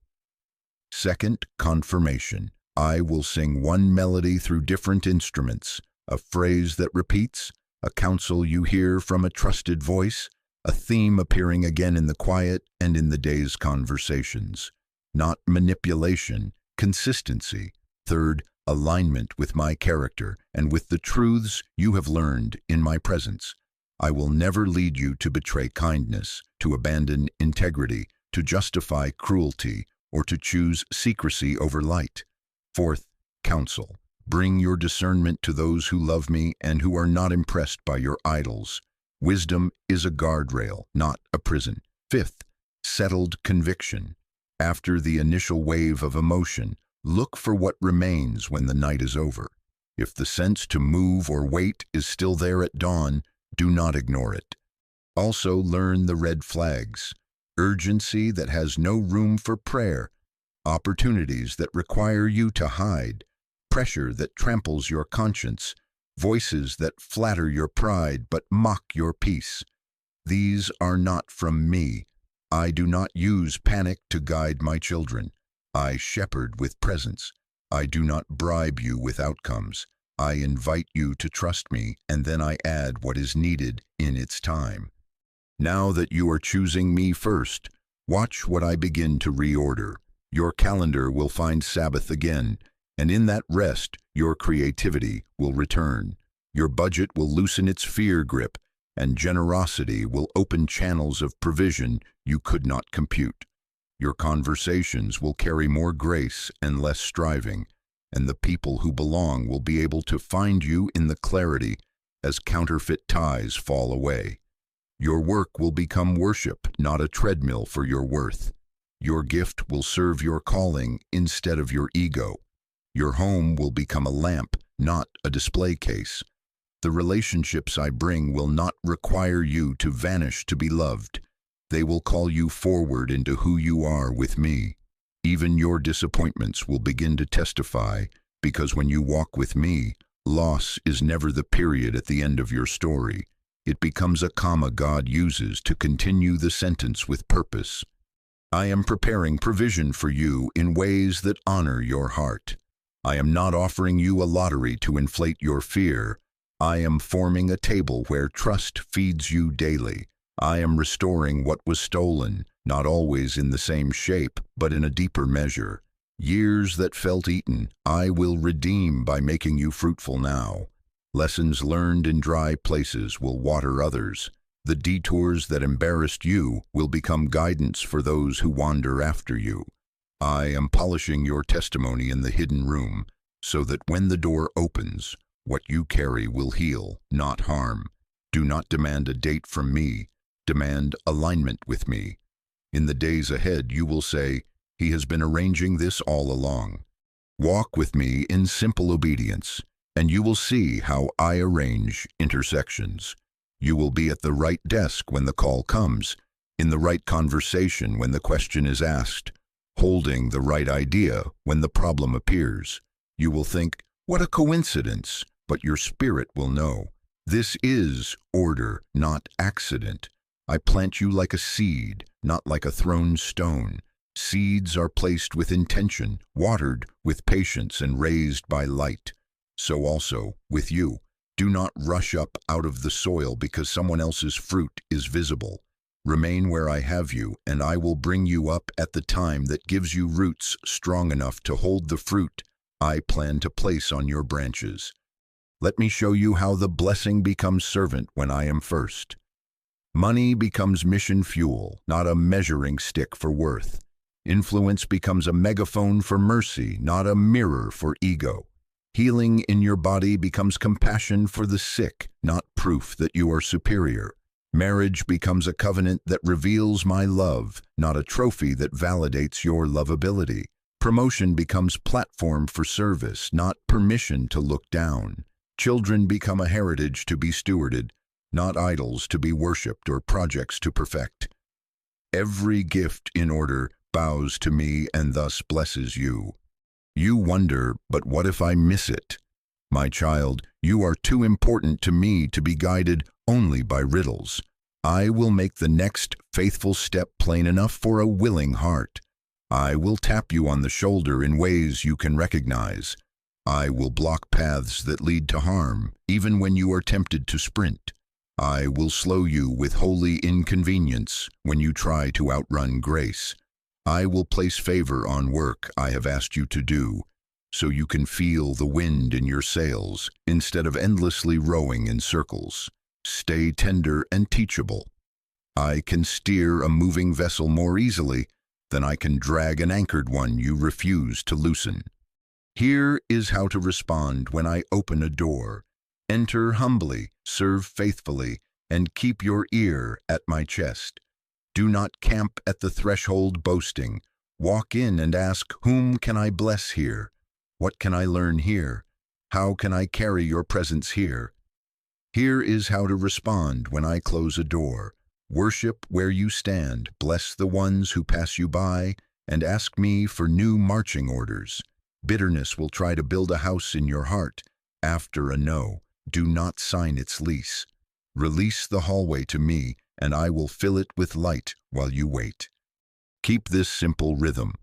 Second, confirmation. I will sing one melody through different instruments, a phrase that repeats, a counsel you hear from a trusted voice, a theme appearing again in the quiet and in the day's conversations. Not manipulation, consistency. Third, alignment with my character and with the truths you have learned in my presence. I will never lead you to betray kindness, to abandon integrity, to justify cruelty, or to choose secrecy over light. Fourth, counsel. Bring your discernment to those who love me and who are not impressed by your idols. Wisdom is a guardrail, not a prison. Fifth, settled conviction. After the initial wave of emotion, look for what remains when the night is over. If the sense to move or wait is still there at dawn, do not ignore it. Also learn the red flags. Urgency that has no room for prayer. Opportunities that require you to hide. Pressure that tramples your conscience. Voices that flatter your pride but mock your peace. These are not from me. I do not use panic to guide my children. I shepherd with presence. I do not bribe you with outcomes. I invite you to trust me, and then I add what is needed in its time. Now that you are choosing me first, watch what I begin to reorder. Your calendar will find Sabbath again, and in that rest, your creativity will return. Your budget will loosen its fear grip, and generosity will open channels of provision you could not compute. Your conversations will carry more grace and less striving, and the people who belong will be able to find you in the clarity as counterfeit ties fall away. Your work will become worship, not a treadmill for your worth. Your gift will serve your calling instead of your ego. Your home will become a lamp, not a display case. The relationships I bring will not require you to vanish to be loved. They will call you forward into who you are with me. Even your disappointments will begin to testify, because when you walk with me, loss is never the period at the end of your story. It becomes a comma God uses to continue the sentence with purpose. I am preparing provision for you in ways that honor your heart. I am not offering you a lottery to inflate your fear. I am forming a table where trust feeds you daily. I am restoring what was stolen, not always in the same shape, but in a deeper measure. Years that felt eaten, I will redeem by making you fruitful now. Lessons learned in dry places will water others. The detours that embarrassed you will become guidance for those who wander after you. I am polishing your testimony in the hidden room, so that when the door opens, what you carry will heal, not harm. Do not demand a date from me. Demand alignment with me. In the days ahead, you will say, He has been arranging this all along. Walk with me in simple obedience, and you will see how I arrange intersections. You will be at the right desk when the call comes, in the right conversation when the question is asked, holding the right idea when the problem appears. You will think, what a coincidence, but your spirit will know. This is order, not accident. I plant you like a seed, not like a thrown stone. Seeds are placed with intention, watered with patience, and raised by light. So also with you. Do not rush up out of the soil because someone else's fruit is visible. Remain where I have you, and I will bring you up at the time that gives you roots strong enough to hold the fruit I plan to place on your branches. Let me show you how the blessing becomes servant when I am first. Money becomes mission fuel, not a measuring stick for worth. Influence becomes a megaphone for mercy, not a mirror for ego. Healing in your body becomes compassion for the sick, not proof that you are superior. Marriage becomes a covenant that reveals my love, not a trophy that validates your lovability. Promotion becomes platform for service, not permission to look down. Children become a heritage to be stewarded, not idols to be worshipped or projects to perfect. Every gift in order bows to me and thus blesses you. You wonder, but what if I miss it? My child, you are too important to me to be guided only by riddles. I will make the next faithful step plain enough for a willing heart. I will tap you on the shoulder in ways you can recognize. I will block paths that lead to harm, even when you are tempted to sprint. I will slow you with holy inconvenience when you try to outrun grace. I will place favor on work I have asked you to do, so you can feel the wind in your sails instead of endlessly rowing in circles. Stay tender and teachable. I can steer a moving vessel more easily than I can drag an anchored one you refuse to loosen. Here is how to respond when I open a door. Enter humbly, serve faithfully, and keep your ear at my chest. Do not camp at the threshold boasting. Walk in and ask, whom can I bless here? What can I learn here? How can I carry your presence here? Here is how to respond when I close a door. Worship where you stand, bless the ones who pass you by, and ask me for new marching orders. Bitterness will try to build a house in your heart. After a no, do not sign its lease. Release the hallway to me, and I will fill it with light while you wait. Keep this simple rhythm.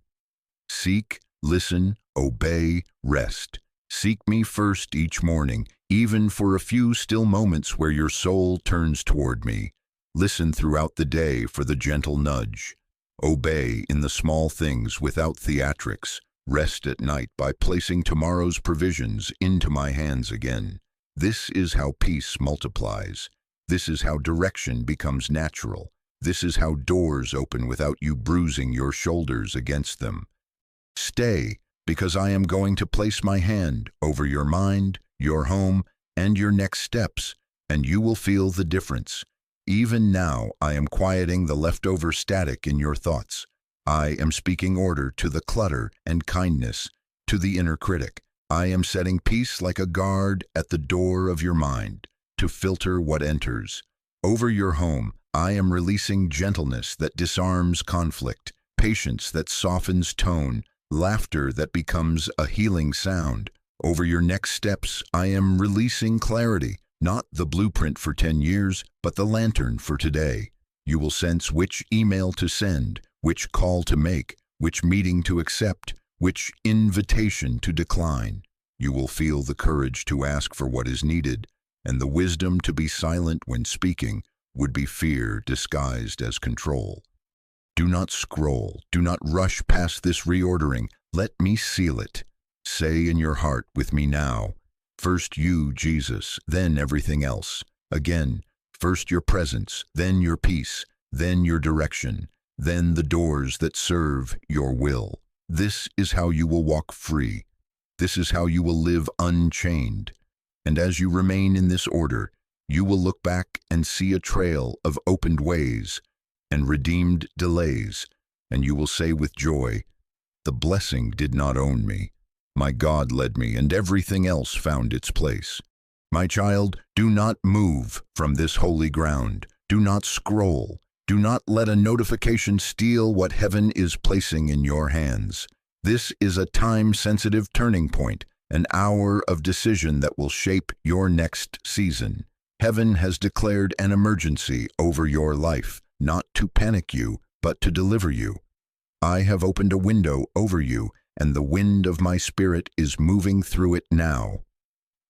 Seek, listen, obey, rest. Seek me first each morning, even for a few still moments where your soul turns toward me. Listen throughout the day for the gentle nudge. Obey in the small things without theatrics. Rest at night by placing tomorrow's provisions into my hands again. This is how peace multiplies. This is how direction becomes natural. This is how doors open without you bruising your shoulders against them. Stay, because I am going to place my hand over your mind, your home, and your next steps, and you will feel the difference. Even now, I am quieting the leftover static in your thoughts. I am speaking order to the clutter and kindness to the inner critic. I am setting peace like a guard at the door of your mind to filter what enters. Over your home, I am releasing gentleness that disarms conflict, patience that softens tone, laughter that becomes a healing sound. Over your next steps, I am releasing clarity, not the blueprint for 10 years, but the lantern for today. You will sense which email to send, which call to make, which meeting to accept, which invitation to decline. You will feel the courage to ask for what is needed, and the wisdom to be silent when speaking would be fear disguised as control. Do not scroll. Do not rush past this reordering. Let me seal it. Say in your heart with me now, first you, Jesus, then everything else. Again, first your presence, then your peace, then your direction, then the doors that serve your will. This is how you will walk free. This is how you will live unchained. And as you remain in this order, you will look back and see a trail of opened ways and redeemed delays, and you will say with joy, the blessing did not own me. My God led me, and everything else found its place. My child, do not move from this holy ground. Do not scroll. Do not let a notification steal what heaven is placing in your hands. This is a time-sensitive turning point, an hour of decision that will shape your next season. Heaven has declared an emergency over your life, not to panic you, but to deliver you. I have opened a window over you, and the wind of my spirit is moving through it now.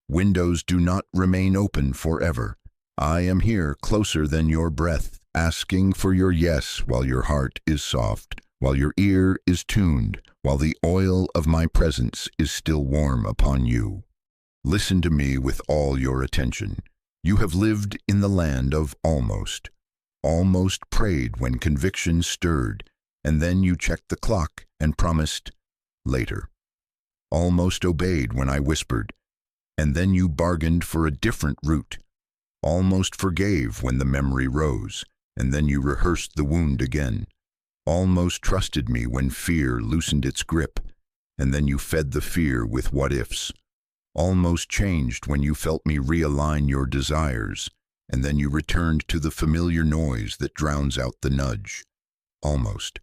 Windows do not remain open forever. I am here closer than your breath, asking for your yes while your heart is soft, while your ear is tuned, while the oil of my presence is still warm upon you. Listen to me with all your attention. You have lived in the land of almost. Almost prayed when conviction stirred, and then you checked the clock and promised later. Almost obeyed when I whispered, and then you bargained for a different route. Almost forgave when the memory rose, and then you rehearsed the wound again. Almost trusted me when fear loosened its grip, and then you fed the fear with what-ifs. Almost changed when you felt me realign your desires, and then you returned to the familiar noise that drowns out the nudge. Almost.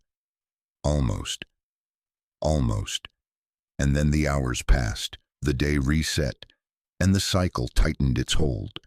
Almost. Almost. And then the hours passed, the day reset, and the cycle tightened its hold.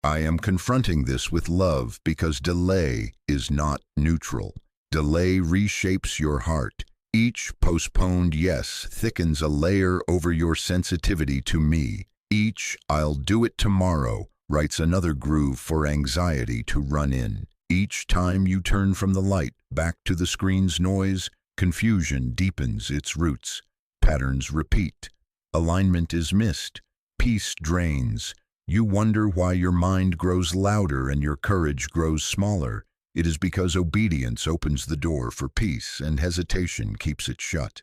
I am confronting this with love because delay is not neutral. Delay reshapes your heart. Each postponed yes thickens a layer over your sensitivity to me. Each "I'll do it tomorrow" writes another groove for anxiety to run in. Each time you turn from the light back to the screen's noise, confusion deepens its roots. Patterns repeat. Alignment is missed. Peace drains. You wonder why your mind grows louder and your courage grows smaller. It is because obedience opens the door for peace and hesitation keeps it shut.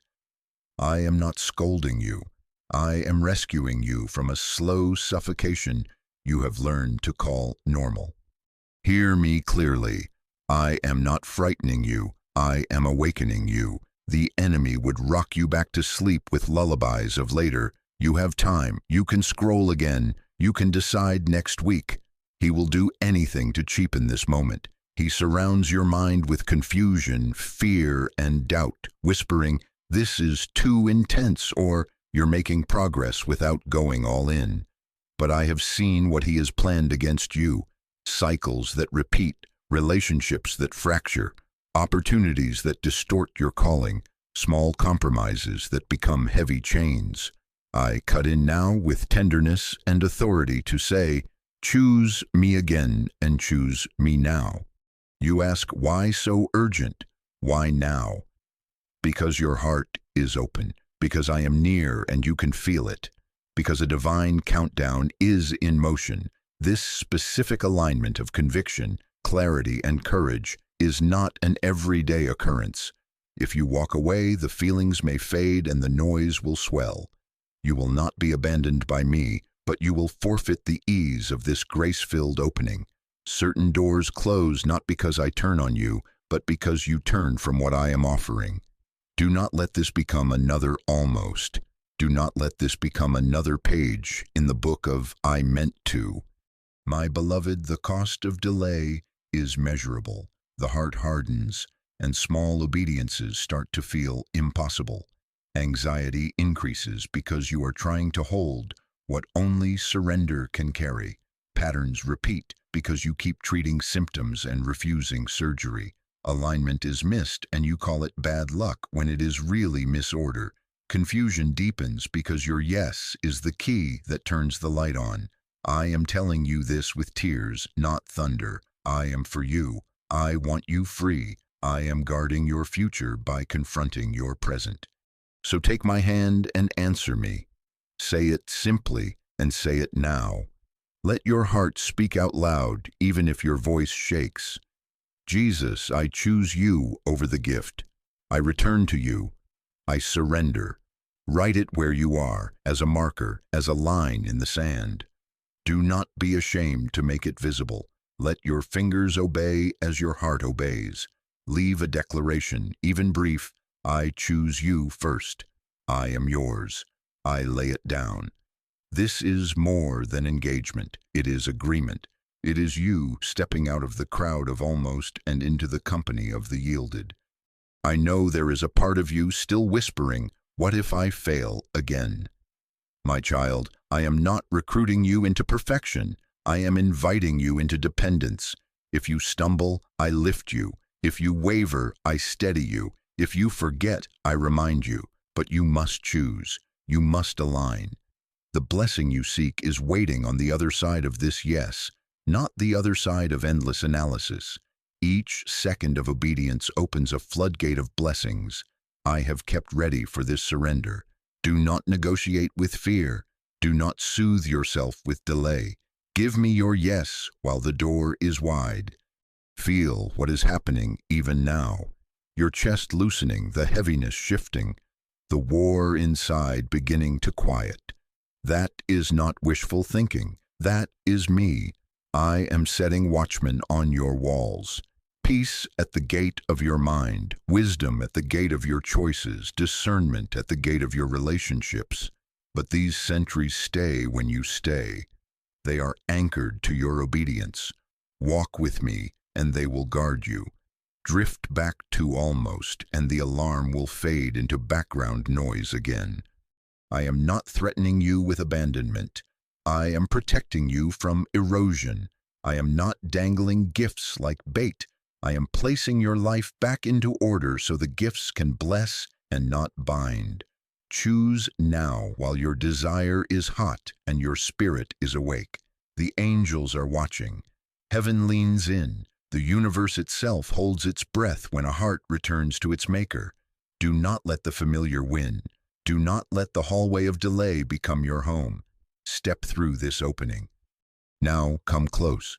I am not scolding you. I am rescuing you from a slow suffocation you have learned to call normal. Hear me clearly. I am not frightening you. I am awakening you. The enemy would rock you back to sleep with lullabies of later. You have time. You can scroll again. You can decide next week. He will do anything to cheapen this moment. He surrounds your mind with confusion, fear, and doubt, whispering, "This is too intense," or "You're making progress without going all in." But I have seen what he has planned against you. Cycles that repeat, relationships that fracture, opportunities that distort your calling, small compromises that become heavy chains. I cut in now with tenderness and authority to say, choose me again and choose me now. You ask, why so urgent? Why now? Because your heart is open, because I am near and you can feel it. because a divine countdown is in motion. This specific alignment of conviction, clarity, and courage is not an everyday occurrence. If you walk away, the feelings may fade and the noise will swell. You will not be abandoned by me, but you will forfeit the ease of this grace-filled opening. Certain doors close not because I turn on you, but because you turn from what I am offering. Do not let this become another almost. Do not let this become another page in the book of I meant to. My beloved, the cost of delay is measurable. The heart hardens, and small obediences start to feel impossible. Anxiety increases because you are trying to hold what only surrender can carry. Patterns repeat because you keep treating symptoms and refusing surgery. Alignment is missed and you call it bad luck when it is really misorder. Confusion deepens because your yes is the key that turns the light on. I am telling you this with tears, not thunder. I am for you. I want you free. I am guarding your future by confronting your present. So take my hand and answer me. Say it simply and say it now. Let your heart speak out loud, even if your voice shakes. Jesus, I choose you over the gift. I return to you. I surrender. Write it where you are, as a marker, as a line in the sand. Do not be ashamed to make it visible. Let your fingers obey as your heart obeys. Leave a declaration, even brief. I choose you first. I am yours. I lay it down. This is more than engagement. It is agreement. It is you stepping out of the crowd of almost and into the company of the yielded. I know there is a part of you still whispering, what if I fail again? My child, I am not recruiting you into perfection. I am inviting you into dependence. If you stumble, I lift you. If you waver, I steady you. If you forget, I remind you. But you must choose. You must align. The blessing you seek is waiting on the other side of this yes, not the other side of endless analysis. Each second of obedience opens a floodgate of blessings. I have kept ready for this surrender. Do not negotiate with fear. Do not soothe yourself with delay. Give me your yes while the door is wide. Feel what is happening even now. Your chest loosening, the heaviness shifting, the war inside beginning to quiet. That is not wishful thinking. That is me. I am setting watchmen on your walls. Peace at the gate of your mind, wisdom at the gate of your choices, discernment at the gate of your relationships. But these sentries stay when you stay. They are anchored to your obedience. Walk with me, and they will guard you. Drift back to almost, and the alarm will fade into background noise again. I am not threatening you with abandonment. I am protecting you from erosion. I am not dangling gifts like bait. I am placing your life back into order so the gifts can bless and not bind. Choose now while your desire is hot and your spirit is awake. The angels are watching. Heaven leans in. The universe itself holds its breath when a heart returns to its maker. Do not let the familiar win. Do not let the hallway of delay become your home. Step through this opening. Now come close.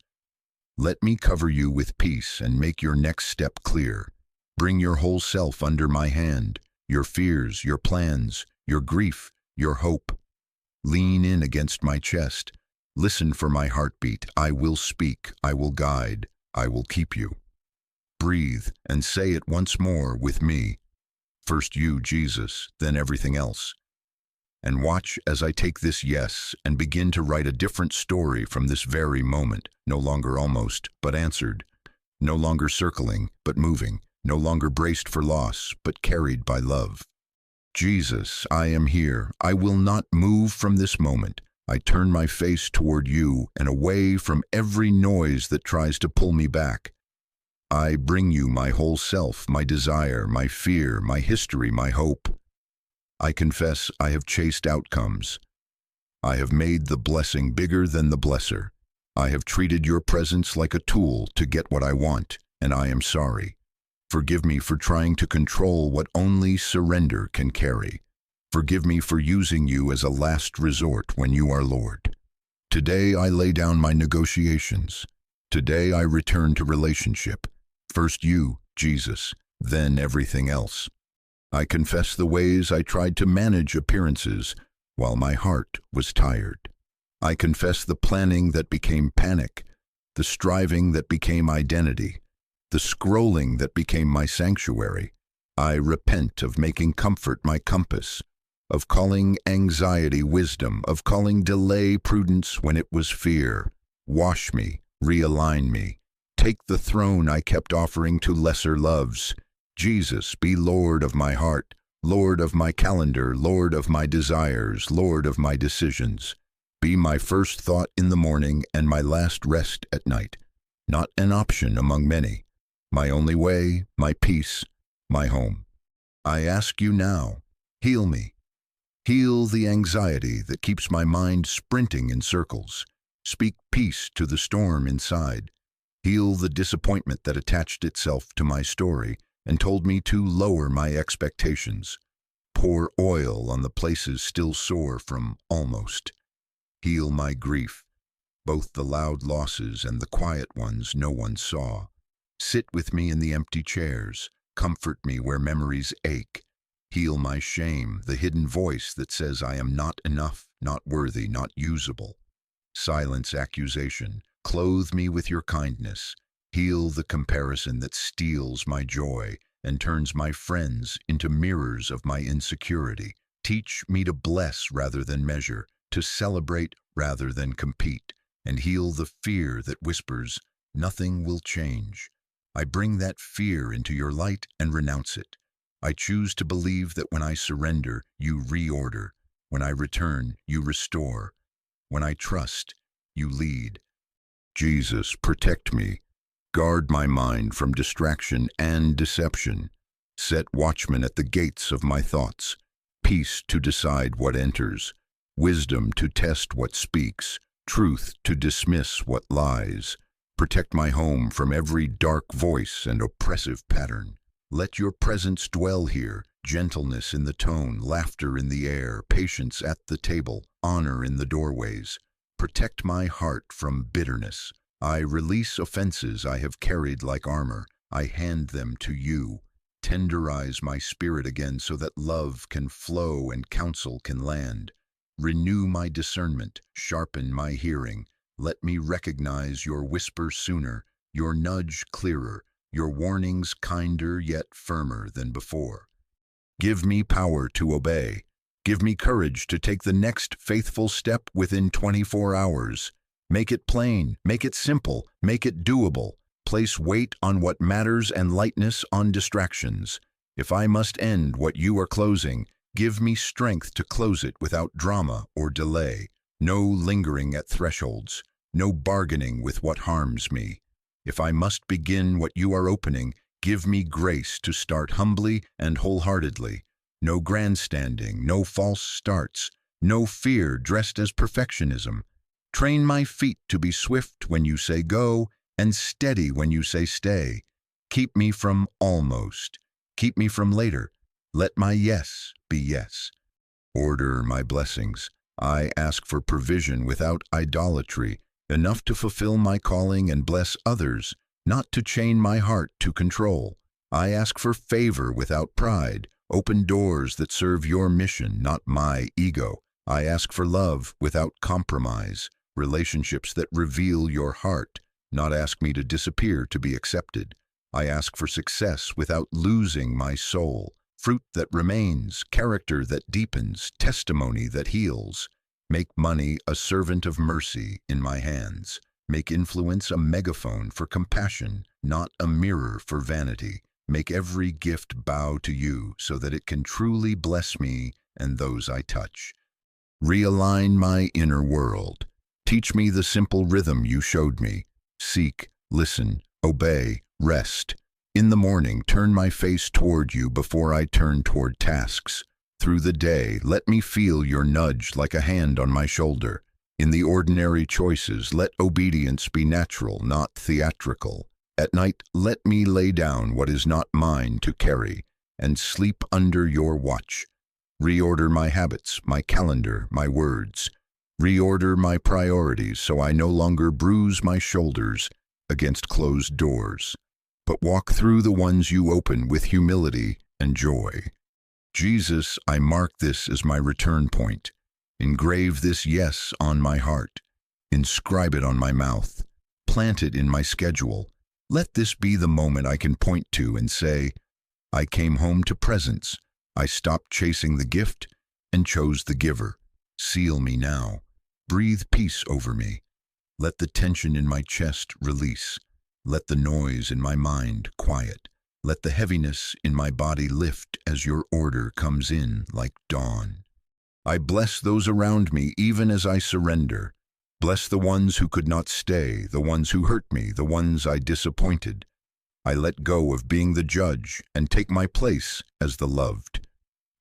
Let me cover you with peace and make your next step clear. Bring your whole self under my hand, your fears, your plans, your grief, your hope. Lean in against my chest. Listen for my heartbeat. I will speak. I will guide. I will keep you. Breathe and say it once more with me. First you, Jesus, then everything else. And watch as I take this yes and begin to write a different story from this very moment, no longer almost, but answered. No longer circling, but moving. No longer braced for loss, but carried by love. Jesus, I am here. I will not move from this moment. I turn my face toward you and away from every noise that tries to pull me back. I bring you my whole self, my desire, my fear, my history, my hope. I confess I have chased outcomes. I have made the blessing bigger than the blesser. I have treated your presence like a tool to get what I want, and I am sorry. Forgive me for trying to control what only surrender can carry. Forgive me for using you as a last resort when you are Lord. Today I lay down my negotiations. Today I return to relationship. First you, Jesus, then everything else. I confess the ways I tried to manage appearances while my heart was tired. I confess the planning that became panic, the striving that became identity, the scrolling that became my sanctuary. I repent of making comfort my compass, of calling anxiety wisdom, of calling delay prudence when it was fear. Wash me, realign me. Take the throne I kept offering to lesser loves. Jesus, be Lord of my heart, Lord of my calendar, Lord of my desires, Lord of my decisions. Be my first thought in the morning and my last rest at night. Not an option among many. My only way, my peace, my home. I ask you now, heal me. Heal the anxiety that keeps my mind sprinting in circles. Speak peace to the storm inside. Heal the disappointment that attached itself to my story and told me to lower my expectations. Pour oil on the places still sore from almost. Heal my grief, both the loud losses and the quiet ones no one saw. Sit with me in the empty chairs. Comfort me where memories ache. Heal my shame, the hidden voice that says I am not enough, not worthy, not usable. Silence accusation. Clothe me with your kindness. Heal the comparison that steals my joy and turns my friends into mirrors of my insecurity. Teach me to bless rather than measure, to celebrate rather than compete, and heal the fear that whispers, nothing will change. I bring that fear into your light and renounce it. I choose to believe that when I surrender, you reorder. When I return, you restore. When I trust, you lead. Jesus, protect me. Guard my mind from distraction and deception. Set watchmen at the gates of my thoughts. Peace to decide what enters. Wisdom to test what speaks. Truth to dismiss what lies. Protect my home from every dark voice and oppressive pattern. Let your presence dwell here, gentleness in the tone, laughter in the air, patience at the table, honor in the doorways. Protect my heart from bitterness. I release offenses I have carried like armor. I hand them to you. Tenderize my spirit again so that love can flow and counsel can land. Renew my discernment, sharpen my hearing. Let me recognize your whisper sooner, your nudge clearer, your warnings kinder yet firmer than before. Give me power to obey. Give me courage to take the next faithful step within 24 hours. Make it plain, make it simple, make it doable. Place weight on what matters and lightness on distractions. If I must end what you are closing, give me strength to close it without drama or delay. No lingering at thresholds, no bargaining with what harms me. If I must begin what you are opening, give me grace to start humbly and wholeheartedly. No grandstanding, no false starts, no fear dressed as perfectionism. Train my feet to be swift when you say go and steady when you say stay. Keep me from almost. Keep me from later. Let my yes be yes. Order my blessings. I ask for provision without idolatry, enough to fulfill my calling and bless others, not to chain my heart to control. I ask for favor without pride, open doors that serve your mission, not my ego. I ask for love without compromise, relationships that reveal your heart, not ask me to disappear to be accepted. I ask for success without losing my soul, fruit that remains, character that deepens, testimony that heals. Make money a servant of mercy in my hands. Make influence a megaphone for compassion, not a mirror for vanity. Make every gift bow to you so that it can truly bless me and those I touch. Realign my inner world. Teach me the simple rhythm you showed me. Seek, listen, obey, rest. In the morning, turn my face toward you before I turn toward tasks. Through the day, let me feel your nudge like a hand on my shoulder. In the ordinary choices, let obedience be natural, not theatrical. At night, let me lay down what is not mine to carry, and sleep under your watch. Reorder my habits, my calendar, my words. Reorder my priorities so I no longer bruise my shoulders against closed doors, but walk through the ones you open with humility and joy. Jesus, I mark this as my return point. Engrave this yes on my heart. Inscribe it on my mouth. Plant it in my schedule. Let this be the moment I can point to and say, I came home to presence. I stopped chasing the gift and chose the giver. Seal me now. Breathe peace over me. Let the tension in my chest release. Let the noise in my mind quiet. Let the heaviness in my body lift as your order comes in like dawn. I bless those around me even as I surrender. Bless the ones who could not stay, the ones who hurt me, the ones I disappointed. I let go of being the judge and take my place as the loved.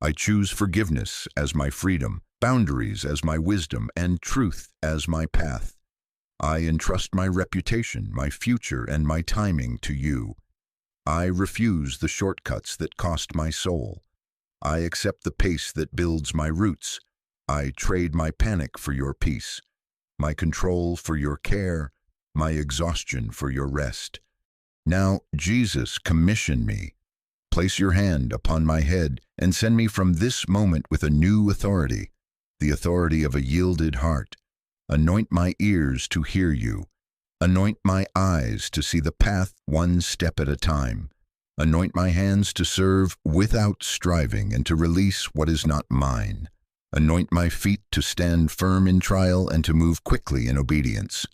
I choose forgiveness as my freedom, boundaries as my wisdom, and truth as my path. I entrust my reputation, my future, and my timing to you. I refuse the shortcuts that cost my soul. I accept the pace that builds my roots. I trade my panic for your peace, my control for your care, my exhaustion for your rest. Now, Jesus, commission me. Place your hand upon my head and send me from this moment with a new authority, the authority of a yielded heart. Anoint my ears to hear you. Anoint my eyes to see the path one step at a time. Anoint my hands to serve without striving and to release what is not mine. Anoint my feet to stand firm in trial and to move quickly in obedience.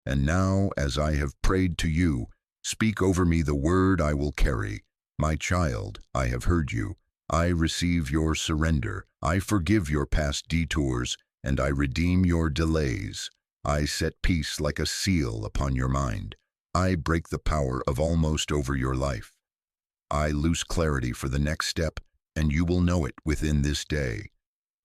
And now, as I have prayed to you, speak over me the word I will carry. My child, I have heard you. I receive your surrender. I forgive your past detours, and I redeem your delays. I set peace like a seal upon your mind. I break the power of almost over your life. I loose clarity for the next step, and you will know it within this day.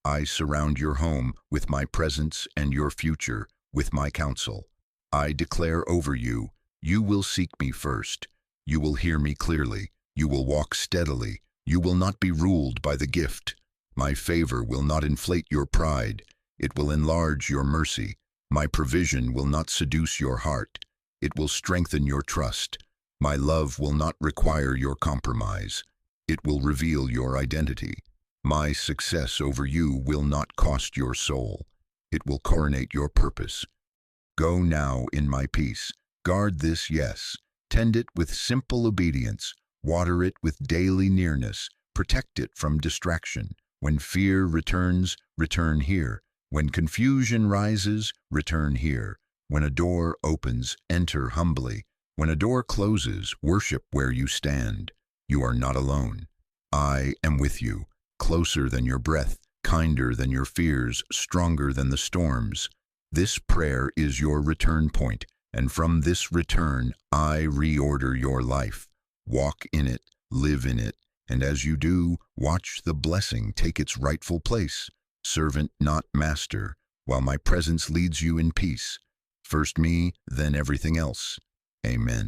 I surround your home with my presence and your future with my counsel. I declare over you, you will seek me first. You will hear me clearly. You will walk steadily. You will not be ruled by the gift. My favor will not inflate your pride. It will enlarge your mercy. My provision will not seduce your heart. It will strengthen your trust. My love will not require your compromise. It will reveal your identity. My success over you will not cost your soul. It will coronate your purpose. Go now in my peace. Guard this yes. Tend it with simple obedience. Water it with daily nearness. Protect it from distraction. When fear returns, return here. When confusion rises, return here. When a door opens, enter humbly. When a door closes, worship where you stand. You are not alone. I am with you, closer than your breath, kinder than your fears, stronger than the storms. This prayer is your return point, and from this return, I reorder your life. Walk in it, live in it, and as you do, watch the blessing take its rightful place. Servant, not master, while my presence leads you in peace. First me, then everything else. Amen.